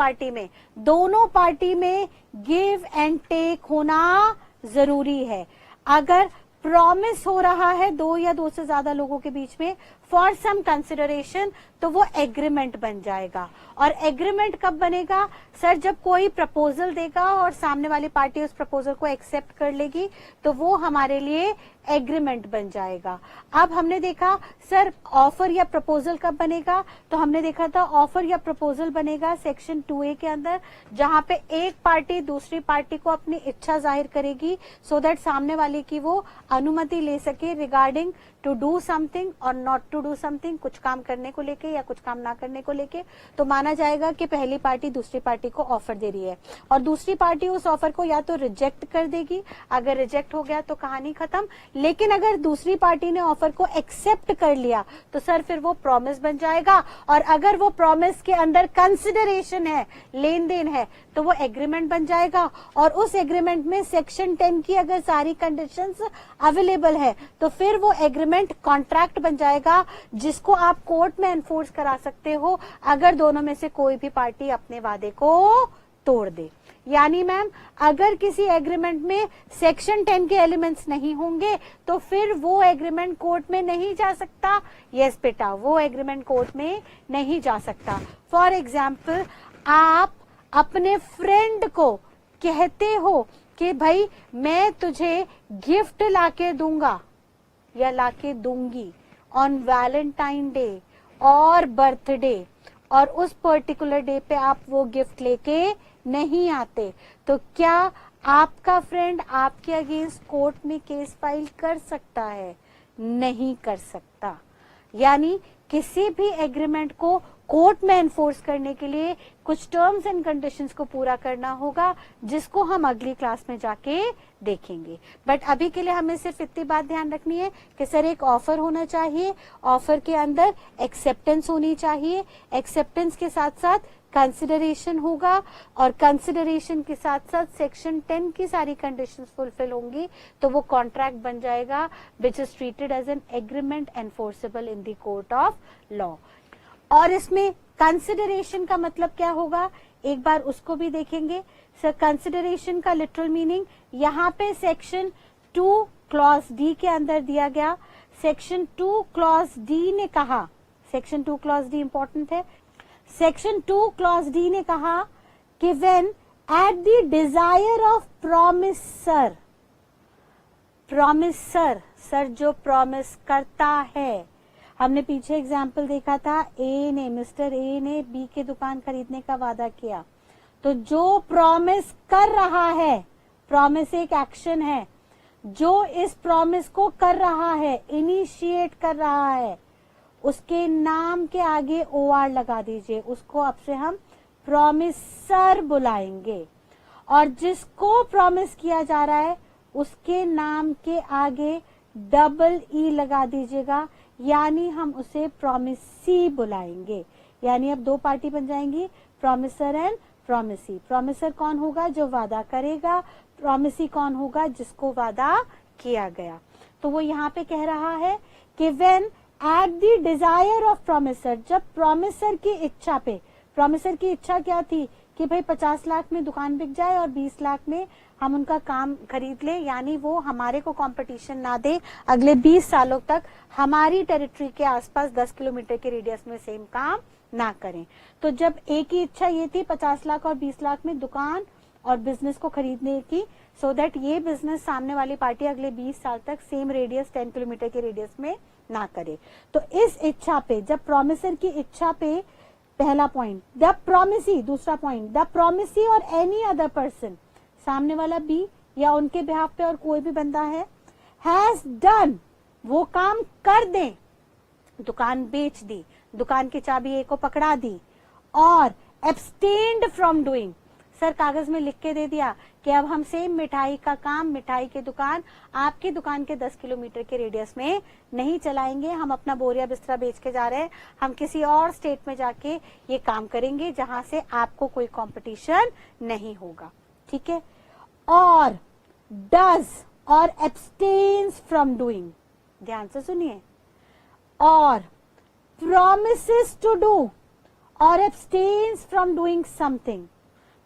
Speaker 1: पार्टी में गिव एंड टेक होना जरूरी है। अगर प्रॉमिस हो रहा है दो या दो से ज्यादा लोगों के बीच में फॉर सम कंसिडरेशन, तो वो एग्रीमेंट बन जाएगा। और एग्रीमेंट कब बनेगा? सर जब कोई प्रपोजल देगा और सामने वाली पार्टी उस प्रपोजल को एक्सेप्ट कर लेगी तो वो हमारे लिए एग्रीमेंट बन जाएगा। अब हमने देखा सर ऑफर या प्रपोजल कब बनेगा, तो हमने देखा था ऑफर या प्रपोजल बनेगा सेक्शन 2A के अंदर, जहां पे एक पार्टी दूसरी पार्टी को अपनी इच्छा जाहिर करेगी सो दैट सामने वाले की वो अनुमति ले सके रिगार्डिंग टू डू समथिंग और नॉट टू डू समथिंग, कुछ काम करने को लेके या कुछ काम ना करने को लेके। तो माना जाएगा कि पहली पार्टी दूसरी पार्टी को ऑफर दे रही है और दूसरी पार्टी उस ऑफर को या तो रिजेक्ट कर देगी, अगर रिजेक्ट हो गया तो कहानी खत्म। लेकिन अगर दूसरी पार्टी ने ऑफर को एक्सेप्ट कर लिया तो सर फिर वो प्रॉमिस बन जाएगा, और अगर वो प्रॉमिस के अंदर कंसिडरेशन है, लेन देन है, तो वो एग्रीमेंट बन जाएगा। और उस एग्रीमेंट में सेक्शन 10 की अगर सारी कंडीशंस अवेलेबल है तो फिर वो एग्रीमेंट कॉन्ट्रैक्ट बन जाएगा, जिसको आप कोर्ट में एनफोर्स करा सकते हो अगर दोनों में से कोई भी पार्टी अपने वादे को तोड़ दे। यानी मैम अगर किसी एग्रीमेंट में सेक्शन 10 के एलिमेंट्स नहीं होंगे तो फिर वो एग्रीमेंट कोर्ट में नहीं जा सकता। यस बेटा, वो एग्रीमेंट कोर्ट में नहीं जा सकता। फॉर एग्जाम्पल, आप अपने फ्रेंड को कहते हो कि भाई मैं तुझे गिफ्ट लाके दूंगा या लाके दूंगी ऑन वैलेंटाइन डे और बर्थडे, और उस पर्टिकुलर डे पे आप वो गिफ्ट लेके नहीं आते, तो क्या आपका फ्रेंड आपके अगेंस्ट कोर्ट में केस फाइल कर सकता है? नहीं कर सकता। यानी किसी भी एग्रीमेंट को कोर्ट में एनफोर्स करने के लिए कुछ टर्म्स एंड कंडीशंस को पूरा करना होगा, जिसको हम अगली क्लास में जाके देखेंगे। बट अभी के लिए हमें सिर्फ इतनी बात ध्यान रखनी है कि सर एक ऑफर होना चाहिए, ऑफर के अंदर एक्सेप्टेंस होनी चाहिए, एक्सेप्टेंस के साथ साथ कंसिडरेशन होगा, और कंसिडरेशन के साथ साथ सेक्शन 10 की सारी कंडीशंस फुलफिल होंगी तो वो कॉन्ट्रैक्ट बन जाएगा which is treated as an agreement enforceable in the court of law. और इसमें कंसिडरेशन का मतलब क्या होगा, एक बार उसको भी देखेंगे। सर कंसिडरेशन का लिटरल मीनिंग यहाँ पे सेक्शन 2 क्लॉज डी के अंदर दिया गया। सेक्शन 2 क्लॉज डी ने कहा, सेक्शन 2 क्लॉज डी इंपॉर्टेंट है, सेक्शन 2 क्लॉज डी ने कहा कि when at the desire of promiser, promiser sir जो प्रॉमिस करता है, हमने पीछे एग्जाम्पल देखा था, मिस्टर ए ने बी की दुकान खरीदने का वादा किया, तो जो प्रॉमिस कर रहा है, प्रॉमिस एक एक्शन है, जो इस प्रॉमिस को कर रहा है, इनिशिएट कर रहा है, उसके नाम के आगे OR लगा दीजिए, उसको अब से हम प्रॉमिसर बुलाएंगे। और जिसको प्रॉमिस किया जा रहा है उसके नाम के आगे EE लगा दीजिएगा, यानी हम उसे प्रॉमिसी बुलाएंगे। यानी अब दो पार्टी बन जाएंगी, प्रॉमिसर एंड प्रॉमिसी। प्रॉमिसर कौन होगा? जो वादा करेगा। प्रॉमिसी कौन होगा? जिसको वादा किया गया। तो वो यहाँ पे कह रहा है कि when at the desire of promiser, जब प्रॉमिसर की इच्छा पे, प्रॉमिसर की इच्छा क्या थी कि भाई 50 लाख में दुकान बिक जाए और 20 लाख में हम उनका काम खरीद ले, यानी वो हमारे को कंपटीशन ना दे, अगले 20 सालों तक हमारी टेरिटरी के आसपास 10 किलोमीटर के रेडियस में सेम काम ना करें। तो जब एक ही इच्छा ये थी 50 लाख और 20 लाख में दुकान और बिजनेस को खरीदने की, सो दैट ये बिजनेस सामने वाली पार्टी अगले 20 साल तक सेम रेडियस 10 किलोमीटर के रेडियस में ना करे। तो इस इच्छा पे, जब प्रॉमिसर की इच्छा पे, पहला पॉइंट द प्रॉमिसी, दूसरा पॉइंट द प्रॉमिसी और एनी अदर पर्सन, सामने वाला बी या उनके बिहाफ पे और कोई भी बंदा है, हैज डन, वो काम कर दे, दुकान बेच दी, दुकान की चाबी ए को पकड़ा दी, और एब्सटेन्ड फ्रॉम डूइंग, सर कागज में लिख के दे दिया कि अब हम सेम मिठाई का काम, मिठाई की दुकान आपकी दुकान के 10 किलोमीटर के रेडियस में नहीं चलाएंगे, हम अपना बोरिया बिस्तरा बेच के जा रहे हैं, हम किसी और स्टेट में जाके ये काम करेंगे जहां से आपको कोई कंपटीशन नहीं होगा, ठीक है। और डज और एब्सटेन्स फ्रॉम डूइंग, ध्यान से सुनिए, और promises to do और abstains from doing something,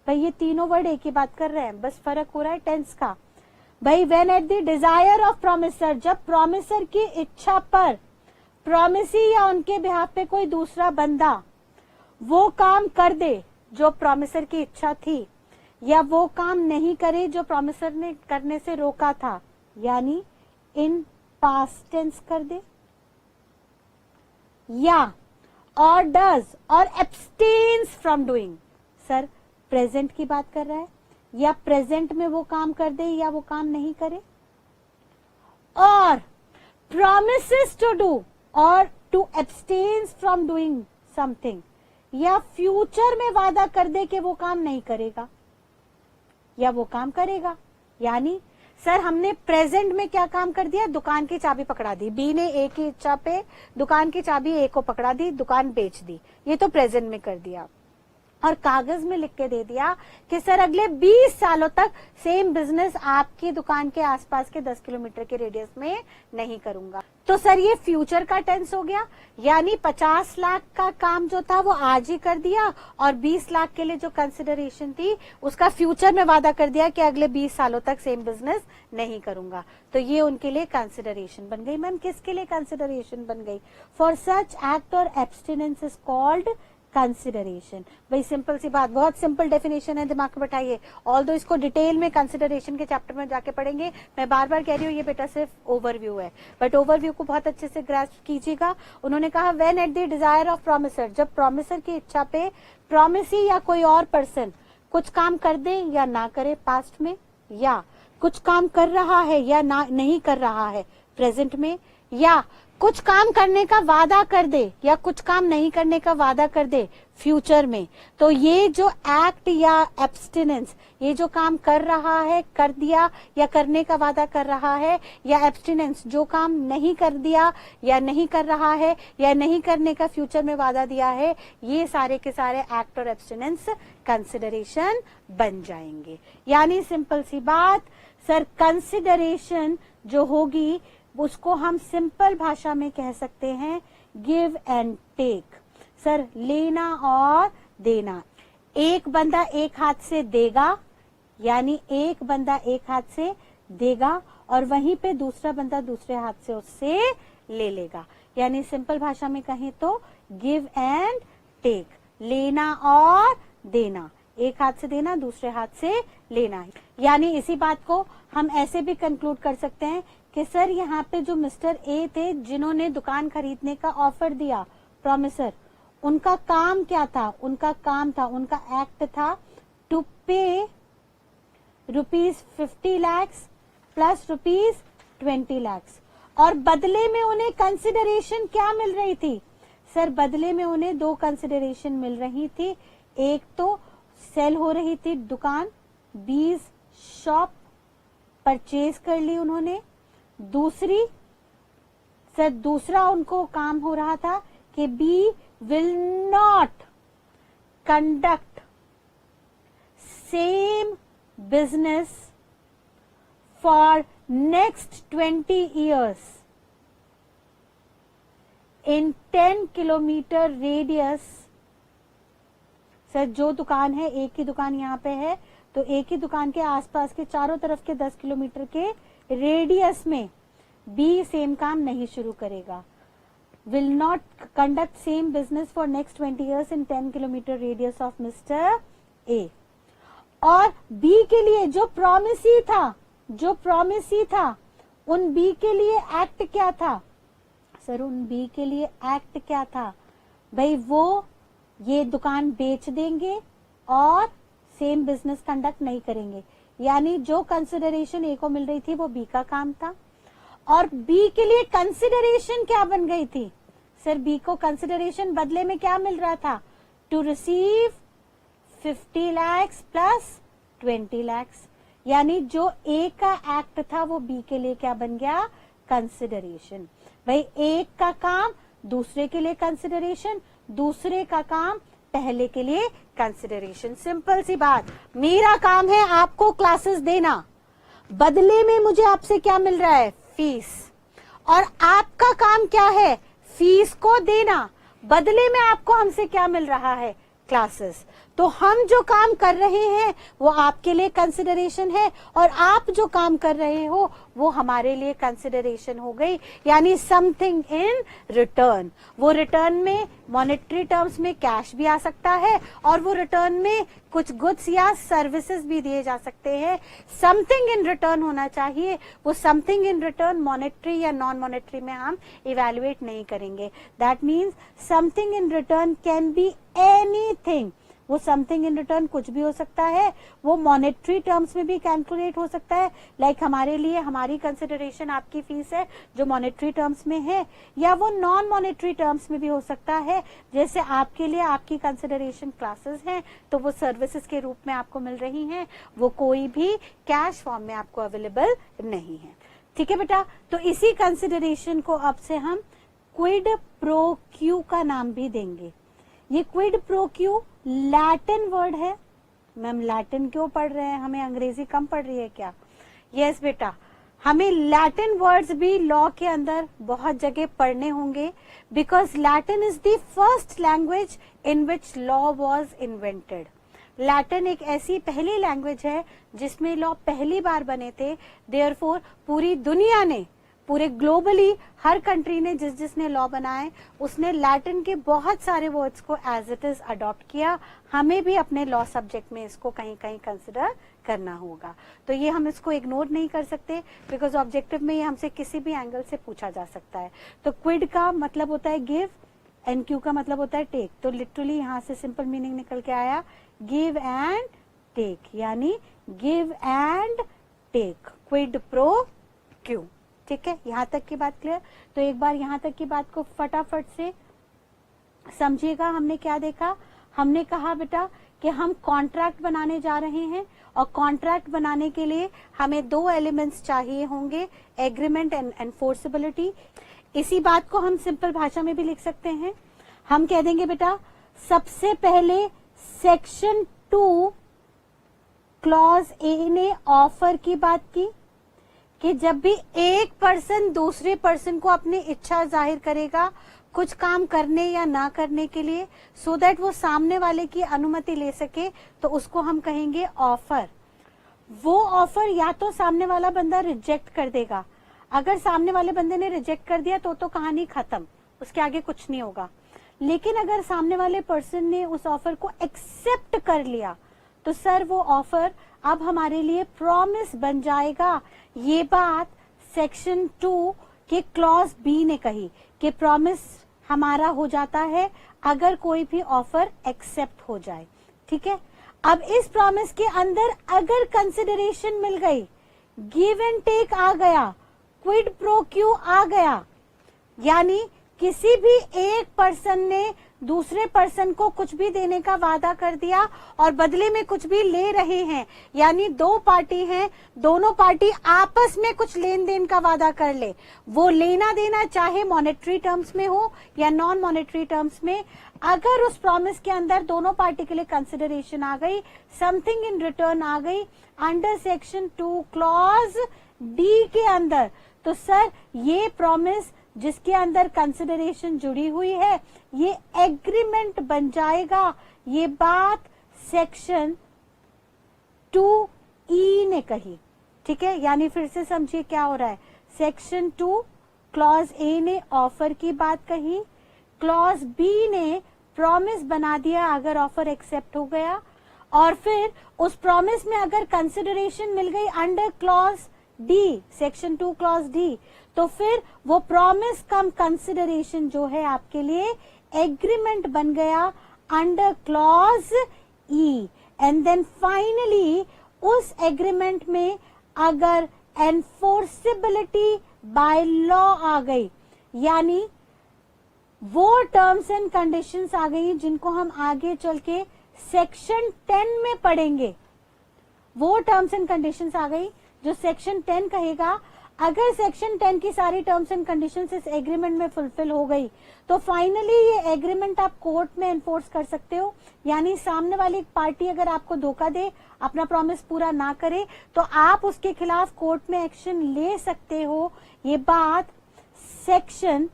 Speaker 1: भाई ये तीनों वर्ड एक ही बात कर रहे हैं, बस फर्क हो रहा है टेंस का। भाई when at the desire of promiser, जब promiser की इच्छा पर promisee या उनके बिहाफ पे कोई दूसरा बंदा वो काम कर दे जो promiser की इच्छा थी, या वो काम नहीं करे जो promiser ने करने से रोका था, यानी in past tense कर दे, या और डज और abstains from doing, sir present की बात कर रहा है, या प्रेजेंट में वो काम कर दे या वो काम नहीं करे, और promises to do और to abstains from doing something, या फ्यूचर में वादा कर दे कि वो काम नहीं करेगा या वो काम करेगा। यानी सर हमने प्रेजेंट में क्या काम कर दिया, दुकान की चाबी पकड़ा दी, बी ने ए की इच्छा पे दुकान की चाबी ए को पकड़ा दी, दुकान बेच दी, ये तो प्रेजेंट में कर दिया, और कागज में लिख के दे दिया कि सर अगले 20 सालों तक सेम बिजनेस आपकी दुकान के आसपास के 10 किलोमीटर के रेडियस में नहीं करूंगा, तो सर ये फ्यूचर का टेंस हो गया, यानी 50 लाख का काम जो था वो आज ही कर दिया, और 20 लाख के लिए जो कंसिडरेशन थी उसका फ्यूचर में वादा कर दिया कि अगले 20 सालों तक सेम बिजनेस नहीं करूंगा, तो ये उनके लिए कंसिडरेशन बन गई। मैम किसके लिए कंसिडरेशन बन गई, फॉर सच एक्ट और एब्सटिनेंस इज कॉल्ड कंसिडरेशन। भाई सिंपल सी बात, बहुत सिंपल डेफिनेशन है, दिमाग में बैठाइए, ऑल्दो इसको डिटेल में कंसिडरेशन के चैप्टर में जाके पढ़ेंगे, मैं बार बार कह रही हूँ ये बेटा सिर्फ ओवरव्यू है, बट ओवरव्यू को बहुत अच्छे से ग्रास्प कीजिएगा। उन्होंने कहा when at the desire of promiser, जब प्रॉमिसर की इच्छा पे प्रॉमिसी या कोई और पर्सन कुछ काम कर दे या ना करे पास्ट में, या कुछ काम कर रहा है या ना नहीं कर रहा है प्रेजेंट में, या कुछ काम करने का वादा कर दे या कुछ काम नहीं करने का वादा कर दे फ्यूचर में, तो ये जो एक्ट या एब्सटिनेंस, ये जो काम कर रहा है, कर दिया या करने का वादा कर रहा है, या एब्सटिनेंस जो काम नहीं कर दिया या नहीं कर रहा है या नहीं करने का फ्यूचर में वादा दिया है, ये सारे के सारे एक्ट और एब्सटिनेंस कंसिडरेशन बन जाएंगे। यानी सिंपल सी बात, सर कंसिडरेशन जो होगी उसको हम सिंपल भाषा में कह सकते हैं गिव एंड टेक, सर लेना और देना। एक बंदा एक हाथ से देगा, यानी एक बंदा एक हाथ से देगा और वहीं पे दूसरा बंदा दूसरे हाथ से उससे ले लेगा, यानी सिंपल भाषा में कहें तो गिव एंड टेक, लेना और देना, एक हाथ से देना दूसरे हाथ से लेना। यानी इसी बात को हम ऐसे भी कंक्लूड कर सकते हैं कि सर यहाँ पे जो मिस्टर ए थे जिन्होंने दुकान खरीदने का ऑफर दिया प्रॉमिसर, उनका काम क्या था, उनका काम था, उनका एक्ट था टू पे ₹50 lakhs प्लस ₹20 lakhs, और बदले में उन्हें कंसिडरेशन क्या मिल रही थी, सर बदले में उन्हें 2 कंसिडरेशन मिल रही थी। एक तो सेल हो रही थी दुकान, बीज शॉप परचेज कर ली उन्होंने, दूसरी सर दूसरा उनको काम हो रहा था कि B will not conduct same business for next 20 years in 10 kilometre radius. Sir जो दुकान है, एक ही दुकान यहाँ पे है, तो एक ही दुकान के आसपास के चारों तरफ के 10 किलोमीटर के रेडियस में बी सेम काम नहीं शुरू करेगा, will not conduct same business for next 20 years in 10 kilometre radius of mister A. और बी के लिए जो प्रॉमिसी था उन बी के लिए एक्ट क्या था, सर उन बी के लिए एक्ट क्या था, भाई वो ये दुकान बेच देंगे और सेम बिजनेस कंडक्ट नहीं करेंगे, यानी जो कंसिडरेशन ए को मिल रही थी वो बी का काम था, और बी के लिए कंसिडरेशन क्या बन गई थी? सर बी को कंसिडरेशन बदले में क्या मिल रहा था? To receive 50 lakh plus 20 lakh, यानी जो ए का एक्ट था वो बी के लिए क्या बन गया? कंसिडरेशन। भाई एक का काम दूसरे के लिए कंसिडरेशन, दूसरे का काम पहले के लिए कंसिडरेशन। सिंपल सी बात, मेरा काम है आपको क्लासेस देना, बदले में मुझे आपसे क्या मिल रहा है? फीस। और आपका काम क्या है? फीस को देना, बदले में आपको हमसे क्या मिल रहा है? क्लासेस। तो हम जो काम कर रहे हैं वो आपके लिए कंसिडरेशन है, और आप जो काम कर रहे हो वो हमारे लिए कंसिडरेशन हो गई, यानी समथिंग इन रिटर्न। वो रिटर्न में मॉनेटरी टर्म्स में कैश भी आ सकता है, और वो रिटर्न में कुछ गुड्स या सर्विसेज भी दिए जा सकते हैं। समथिंग इन रिटर्न होना चाहिए। वो समथिंग इन रिटर्न मॉनेटरी या नॉन मॉनेटरी में हम इवेल्युएट नहीं करेंगे। That means something in return can be anything. वो समथिंग इन रिटर्न कुछ भी हो सकता है, वो मॉनेटरी टर्म्स में भी कैलकुलेट हो सकता है, लाइक हमारे लिए हमारी कंसिडरेशन आपकी फीस है जो मॉनेटरी टर्म्स में है, या वो नॉन मॉनेटरी टर्म्स में भी हो सकता है, जैसे आपके लिए आपकी कंसिडरेशन क्लासेस हैं तो वो सर्विसेज के रूप में आपको मिल रही हैं, वो कोई भी कैश फॉर्म में आपको अवेलेबल नहीं है। ठीक है बेटा, तो इसी कंसिडरेशन को अब से हम क्विड प्रो क्यू का नाम भी देंगे। ये Kwid pro Q Latin word है। मैम लैटिन क्यों पढ़ रहे हैं, हमें अंग्रेजी कम पढ़ रही है क्या? यस बेटा, हमें लैटिन वर्ड्स भी लॉ के अंदर बहुत जगह पढ़ने होंगे, because Latin is the first language in which law was invented. Latin एक ऐसी पहली लैंग्वेज है जिसमें लॉ पहली बार बने थे। देयरफॉर पूरी दुनिया ने, पूरे ग्लोबली हर कंट्री ने जिसने लॉ बनाए उसने लैटिन के बहुत सारे वर्ड्स को एज इट इज अडॉप्ट किया। हमें भी अपने लॉ सब्जेक्ट में इसको कहीं कहीं कंसिडर करना होगा, तो ये हम इसको इग्नोर नहीं कर सकते, बिकॉज ऑब्जेक्टिव में ये हमसे किसी भी एंगल से पूछा जा सकता है। तो क्विड का मतलब होता है गिव, एंड क्यू का मतलब होता है टेक। तो लिटरली यहाँ से सिंपल मीनिंग निकल के आया गिव एंड टेक, यानी give and take, quid pro quo. ठीक है, यहां तक की बात क्लियर? तो एक बार यहां तक की बात को फटाफट से समझिएगा। हमने क्या देखा? हमने कहा बेटा कि हम कॉन्ट्रैक्ट बनाने जा रहे हैं, और कॉन्ट्रैक्ट बनाने के लिए हमें दो एलिमेंट्स चाहिए होंगे, एग्रीमेंट एंड एनफोर्सेबिलिटी। इसी बात को हम सिंपल भाषा में भी लिख सकते हैं। हम कह देंगे बेटा सबसे पहले सेक्शन 2 क्लॉज ए ने ऑफर की बात की कि जब भी एक पर्सन दूसरे पर्सन को अपनी इच्छा जाहिर करेगा कुछ काम करने या ना करने के लिए, सो दैट वो सामने वाले की अनुमति ले सके, तो उसको हम कहेंगे ऑफर। वो ऑफर या तो सामने वाला बंदा रिजेक्ट कर देगा, अगर सामने वाले बंदे ने रिजेक्ट कर दिया तो कहानी खत्म, उसके आगे कुछ नहीं होगा। लेकिन अगर सामने वाले पर्सन ने उस ऑफर को एक्सेप्ट कर लिया तो सर वो ऑफर अब हमारे लिए प्रॉमिस बन जाएगा। ये बात सेक्शन 2 के क्लॉज बी ने कही कि प्रॉमिस हमारा हो जाता है अगर कोई भी ऑफर एक्सेप्ट हो जाए। ठीक है, अब इस प्रॉमिस के अंदर अगर कंसिडरेशन मिल गई, गिव एंड टेक आ गया, क्विड प्रो क्यू आ गया, यानी किसी भी एक पर्सन ने दूसरे पर्सन को कुछ भी देने का वादा कर दिया और बदले में कुछ भी ले रहे हैं, यानी दो पार्टी हैं, दोनों पार्टी आपस में कुछ लेन देन का वादा कर ले, वो लेना देना चाहे मॉनेटरी टर्म्स में हो या नॉन मॉनेटरी टर्म्स में, अगर उस प्रॉमिस के अंदर दोनों पार्टी के लिए कंसिडरेशन आ गई, समथिंग इन रिटर्न आ गई अंडर सेक्शन 2 क्लॉज डी के अंदर, तो सर ये प्रॉमिस जिसके अंदर कंसिडरेशन जुड़ी हुई है ये एग्रीमेंट बन जाएगा। ये बात सेक्शन 2E ने कही। ठीक है, यानी फिर से समझिए क्या हो रहा है। सेक्शन 2 क्लॉज ए ने ऑफर की बात कही, क्लॉज बी ने प्रॉमिस बना दिया अगर ऑफर एक्सेप्ट हो गया, और फिर उस प्रॉमिस में अगर कंसिडरेशन मिल गई under clause D, section 2 clause D, तो फिर वो प्रॉमिस कम कंसिडरेशन जो है आपके लिए एग्रीमेंट बन गया under clause E. And then finally उस एग्रीमेंट में अगर एनफोर्सेबिलिटी बाय लॉ आ गई, यानी वो टर्म्स एंड कंडीशंस आ गई जिनको हम आगे चल के सेक्शन 10 में पढ़ेंगे। वो टर्म्स एंड कंडीशंस आ गई जो सेक्शन 10 कहेगा अगर सेक्शन 10 की सारी टर्म्स एंड कंडीशंस इस एग्रीमेंट में फुलफिल हो गई तो फाइनली ये एग्रीमेंट आप कोर्ट में एनफोर्स कर सकते हो। यानी सामने वाली पार्टी अगर आपको धोखा दे, अपना प्रॉमिस पूरा ना करे, तो आप उसके खिलाफ कोर्ट में एक्शन ले सकते हो। ये बात सेक्शन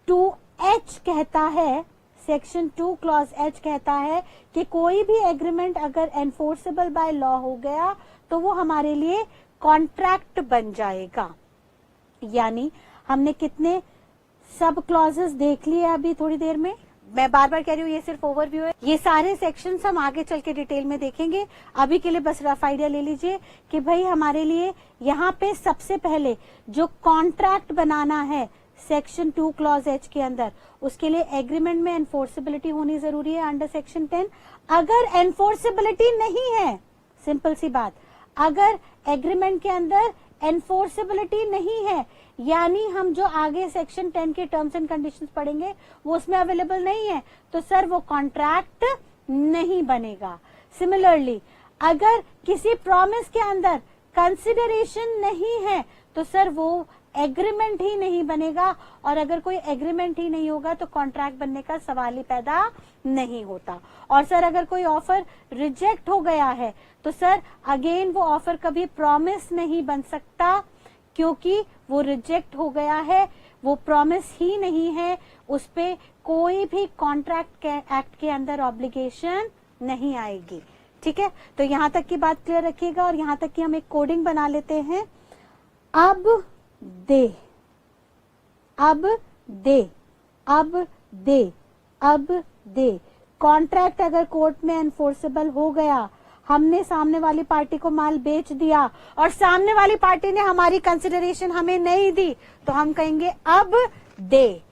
Speaker 1: 2H कहता है, सेक्शन 2 क्लॉज H कहता है कि कोई भी एग्रीमेंट अगर एनफोर्सेबल बाय लॉ हो गया तो वो हमारे लिए कॉन्ट्रैक्ट बन जाएगा। यानी हमने कितने सब क्लॉजेस देख लिए अभी थोड़ी देर में। मैं बार बार कह रही हूँ ये सिर्फ ओवरव्यू है, ये सारे सेक्शंस हम आगे चल के डिटेल में देखेंगे। अभी के लिए बस रफ आइडिया ले लीजिए कि भाई हमारे लिए यहाँ पे सबसे पहले जो कॉन्ट्रैक्ट बनाना है सेक्शन 2 क्लॉज H के अंदर, उसके लिए एग्रीमेंट में एनफोर्सेबिलिटी होनी जरूरी है अंडर सेक्शन 10। अगर एनफोर्सेबिलिटी नहीं है, सिंपल सी बात, अगर एग्रीमेंट के अंदर एनफोर्सेबिलिटी नहीं है, यानी हम जो आगे सेक्शन 10 के टर्म्स एंड कंडीशंस पढ़ेंगे वो उसमें अवेलेबल नहीं है, तो सर वो कॉन्ट्रैक्ट नहीं बनेगा। सिमिलरली अगर किसी प्रॉमिस के अंदर कंसिडरेशन नहीं है तो सर वो एग्रीमेंट ही नहीं बनेगा, और अगर कोई एग्रीमेंट ही नहीं होगा तो कॉन्ट्रैक्ट बनने का सवाल ही पैदा नहीं होता। और सर अगर कोई ऑफर रिजेक्ट हो गया है तो सर अगेन वो ऑफर कभी प्रॉमिस नहीं बन सकता, क्योंकि वो रिजेक्ट हो गया है, वो प्रॉमिस ही नहीं है, उस पे कोई भी कॉन्ट्रैक्ट एक्ट के अंदर ऑब्लिगेशन नहीं आएगी। ठीक है, तो यहां तक की बात क्लियर रखिएगा और यहां तक कि हम एक कोडिंग बना लेते हैं। अब दे, अब दे, अब दे, अब दे। कॉन्ट्रैक्ट अगर कोर्ट में एनफोर्सेबल हो गया, हमने सामने वाली पार्टी को माल बेच दिया और सामने वाली पार्टी ने हमारी कंसिडरेशन हमें नहीं दी, तो हम कहेंगे अब दे,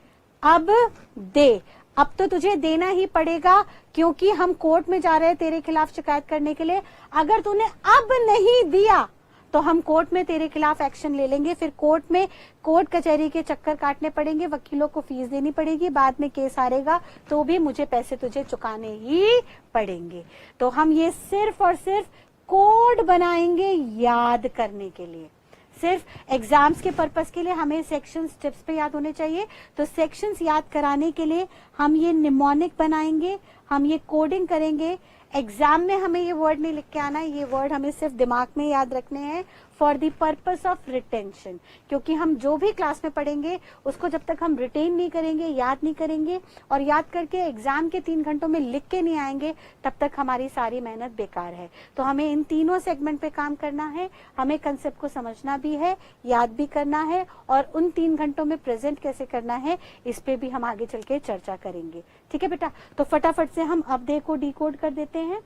Speaker 1: अब दे। अब तो तुझे देना ही पड़ेगा क्योंकि हम कोर्ट में जा रहे हैं तेरे खिलाफ शिकायत करने के लिए। अगर तूने अब नहीं दिया तो हम कोर्ट में तेरे खिलाफ एक्शन ले लेंगे, फिर कोर्ट में कोर्ट कचहरी के चक्कर काटने पड़ेंगे, वकीलों को फीस देनी पड़ेगी, बाद में केस हारेगा तो भी मुझे पैसे तुझे चुकाने ही पड़ेंगे। तो हम ये सिर्फ और सिर्फ कोड बनाएंगे याद करने के लिए, सिर्फ एग्जाम्स के पर्पस के लिए हमें सेक्शंस टिप्स पे याद होने चाहिए। तो सेक्शंस याद कराने के लिए हम ये निमोनिक बनाएंगे, हम ये कोडिंग करेंगे। एग्जाम में हमें ये वर्ड नहीं लिख के आना है, ये वर्ड हमें सिर्फ दिमाग में याद रखने हैं for the purpose of retention, क्योंकि हम जो भी क्लास में पढ़ेंगे उसको जब तक हम रिटेन नहीं करेंगे, याद नहीं करेंगे और याद करके एग्जाम के 3 घंटों में लिख के नहीं आएंगे, तब तक हमारी सारी मेहनत बेकार है। तो हमें इन तीनों सेगमेंट पे काम करना है, हमें कंसेप्ट को समझना भी है, याद भी करना है, और उन 3 घंटों में प्रेजेंट कैसे करना है इस पे भी हम आगे चल के चर्चा करेंगे। ठीक है बेटा, तो फटाफट से हम अब दे को डिकोड कर देते हैं।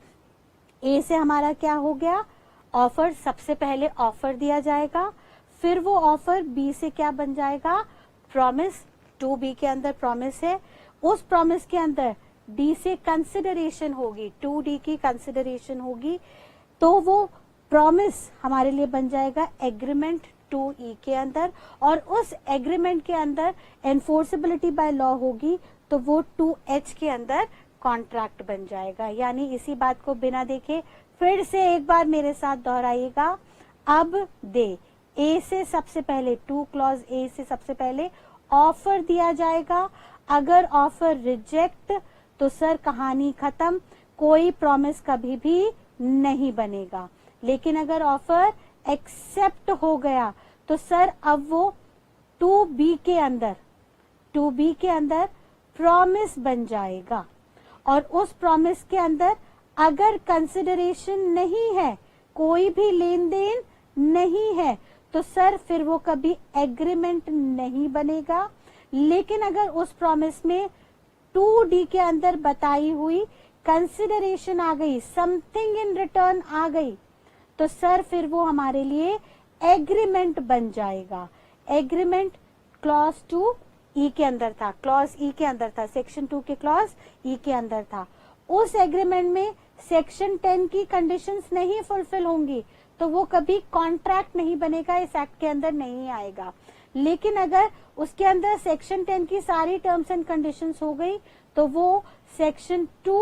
Speaker 1: ए से हमारा क्या हो गया, ऑफर। सबसे पहले ऑफर दिया जाएगा, फिर वो ऑफर बी से क्या बन जाएगा, प्रॉमिस। 2B के अंदर प्रॉमिस है, उस प्रॉमिस के अंदर डी से कंसिडरेशन होगी, 2D की कंसिडरेशन होगी, तो वो प्रॉमिस हमारे लिए बन जाएगा एग्रीमेंट 2E के अंदर, और उस एग्रीमेंट के अंदर एनफोर्सेबिलिटी बाय लॉ होगी तो वो 2H के अंदर कॉन्ट्रैक्ट बन जाएगा। यानी इसी बात को बिना देखे फिर से एक बार मेरे साथ दोहराइएगा। अब दे, ए से सबसे पहले 2 क्लॉज ए से सबसे पहले ऑफर दिया जाएगा। अगर ऑफर रिजेक्ट तो सर कहानी खत्म, कोई प्रॉमिस कभी भी नहीं बनेगा। लेकिन अगर ऑफर एक्सेप्ट हो गया तो सर अब वो 2B के अंदर प्रॉमिस बन जाएगा, और उस प्रॉमिस के अंदर अगर कंसिडरेशन नहीं है, कोई भी लेन देन नहीं है, तो सर फिर वो कभी एग्रीमेंट नहीं बनेगा। लेकिन अगर उस प्रॉमिस में 2D के अंदर बताई हुई कंसिडरेशन आ गई, समथिंग इन रिटर्न आ गई, तो सर फिर वो हमारे लिए एग्रीमेंट बन जाएगा। एग्रीमेंट क्लॉज 2E के अंदर था, क्लॉज E के अंदर था, सेक्शन 2 के क्लॉज E के अंदर था। उस एग्रीमेंट में सेक्शन 10 की कंडीशंस नहीं फुलफिल होंगी तो वो कभी कॉन्ट्रैक्ट नहीं बनेगा, इस एक्ट के अंदर नहीं आएगा। लेकिन अगर उसके अंदर सेक्शन 10 की सारी टर्म्स एंड कंडीशंस हो गई तो वो सेक्शन 2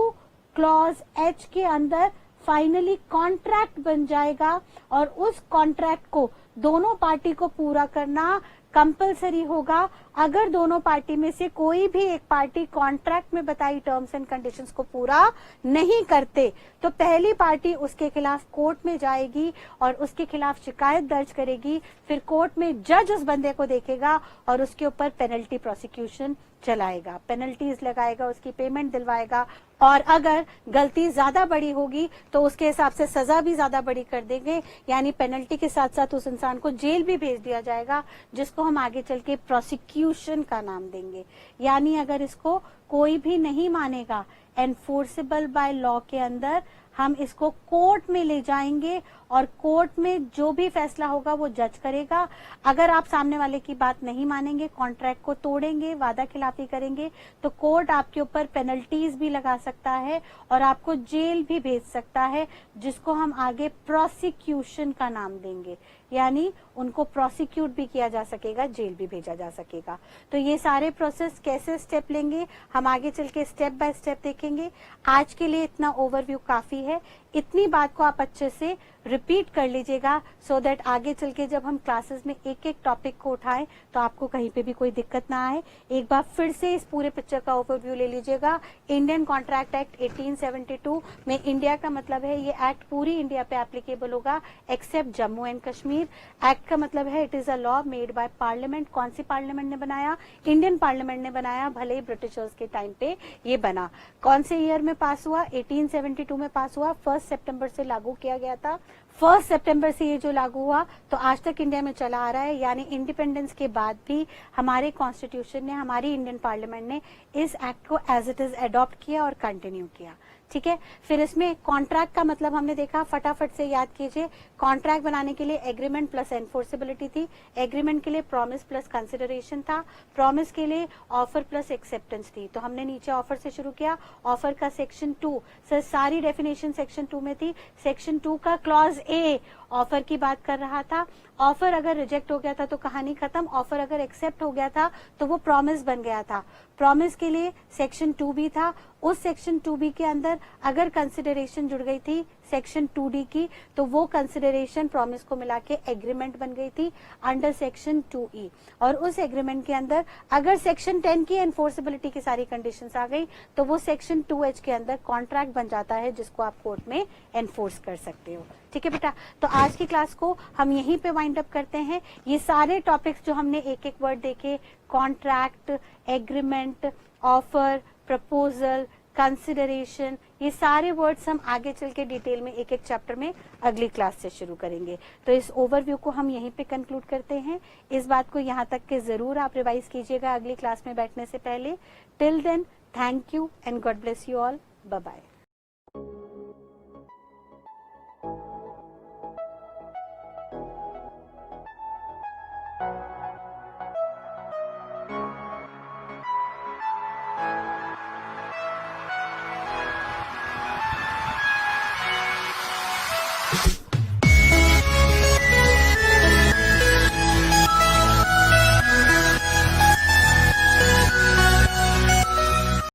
Speaker 1: क्लॉज एच के अंदर फाइनली कॉन्ट्रैक्ट बन जाएगा और उस कॉन्ट्रैक्ट को दोनों पार्टी को पूरा करना कंपलसरी होगा। अगर दोनों पार्टी में से कोई भी एक पार्टी कॉन्ट्रैक्ट में बताई टर्म्स एंड कंडीशंस को पूरा नहीं करते तो पहली पार्टी उसके खिलाफ कोर्ट में जाएगी और उसके खिलाफ शिकायत दर्ज करेगी। फिर कोर्ट में जज उस बंदे को देखेगा और उसके ऊपर पेनल्टी प्रोसिक्यूशन चलाएगा, पेनल्टीज लगाएगा, उसकी पेमेंट दिलवाएगा और अगर गलती ज्यादा बड़ी होगी तो उसके हिसाब से सजा भी ज्यादा बड़ी कर देंगे, यानी पेनल्टी के साथ साथ उस इंसान को जेल भी भेज दिया जाएगा, जिसको हम आगे चल के प्रोसिक्यूशन का नाम देंगे। यानी अगर इसको कोई भी नहीं मानेगा एनफोर्सेबल बाय लॉ के अंदर हम इसको कोर्ट में ले जाएंगे और कोर्ट में जो भी फैसला होगा वो जज करेगा। अगर आप सामने वाले की बात नहीं मानेंगे, कॉन्ट्रैक्ट को तोड़ेंगे, वादा खिलाफी करेंगे तो कोर्ट आपके ऊपर पेनल्टीज भी लगा सकता है और आपको जेल भी भेज सकता है, जिसको हम आगे प्रोसिक्यूशन का नाम देंगे। यानी उनको प्रोसिक्यूट भी किया जा सकेगा, जेल भी भेजा जा सकेगा। तो ये सारे प्रोसेस कैसे स्टेप लेंगे हम आगे चल के स्टेप बाय स्टेप देखेंगे। आज के लिए इतना ओवरव्यू काफी है। इतनी बात को आप अच्छे से रिपीट कर लीजिएगा सो दैट आगे चल के जब हम क्लासेस में एक एक टॉपिक को उठाएं तो आपको कहीं पे भी कोई दिक्कत ना आए। एक बार फिर से इस पूरे पिक्चर का ओवरव्यू ले लीजिएगा। इंडियन कॉन्ट्रैक्ट एक्ट 1872 में इंडिया का मतलब है ये एक्ट पूरी इंडिया पे एप्लीकेबल होगा except Jammu and Kashmir. Act का मतलब है it is a law made by parliament. कौन सी पार्लियामेंट ने बनाया? इंडियन पार्लियामेंट ने बनाया, भले ही ब्रिटिशर्स के टाइम पे ये बना। कौन से ईयर में पास हुआ? 1872 में पास हुआ। 1 सितंबर से लागू किया गया था। 1 सितंबर से ये जो लागू हुआ तो आज तक इंडिया में चला आ रहा है। यानी इंडिपेंडेंस के बाद भी हमारे कॉन्स्टिट्यूशन ने, हमारी इंडियन पार्लियामेंट ने इस एक्ट को एज इट इज अडॉप्ट किया और कंटिन्यू किया। ठीक है, फिर इसमें कॉन्ट्रैक्ट का मतलब हमने देखा, फटाफट से याद कीजिए। कॉन्ट्रैक्ट बनाने के लिए एग्रीमेंट प्लस एनफोर्सेबिलिटी थी, एग्रीमेंट के लिए प्रॉमिस प्लस कंसिडरेशन था, प्रॉमिस के लिए ऑफर प्लस एक्सेप्टेंस थी। तो हमने नीचे ऑफर से शुरू किया। ऑफर का सेक्शन 2 सर सारी डेफिनेशन सेक्शन 2 में थी। सेक्शन 2 का क्लॉज ए ऑफर की बात कर रहा था। ऑफर अगर रिजेक्ट हो गया था तो कहानी खत्म, ऑफर अगर एक्सेप्ट हो गया था तो वो प्रॉमिस बन गया था। प्रॉमिस के लिए सेक्शन 2B था। उस सेक्शन 2B के अंदर अगर कंसिडरेशन जुड़ गई थी सेक्शन 2D की तो वो कंसिडरेशन प्रॉमिस को मिला के एग्रीमेंट बन गई थी अंडर सेक्शन 2E। और उस एग्रीमेंट के अंदर अगर सेक्शन 10 की एनफोर्सेबिलिटी की सारी कंडीशंस आ गई तो वो सेक्शन 2H के अंदर कॉन्ट्रैक्ट बन जाता है, जिसको आप कोर्ट में एनफोर्स कर सकते हो। ठीक है बेटा, तो आज की क्लास को हम यहीं पे वाइंड अप करते हैं। ये सारे टॉपिक्स जो हमने एक एक वर्ड देखे, contract, agreement, offer, proposal, consideration, ये सारे वर्ड्स हम आगे चल के डिटेल में एक एक चैप्टर में अगली क्लास से शुरू करेंगे। तो इस ओवरव्यू को हम यहीं पे कंक्लूड करते हैं। इस बात को यहाँ तक के जरूर आप रिवाइज कीजिएगा अगली क्लास में बैठने से पहले। Till then, thank you and God bless you all. Bye bye.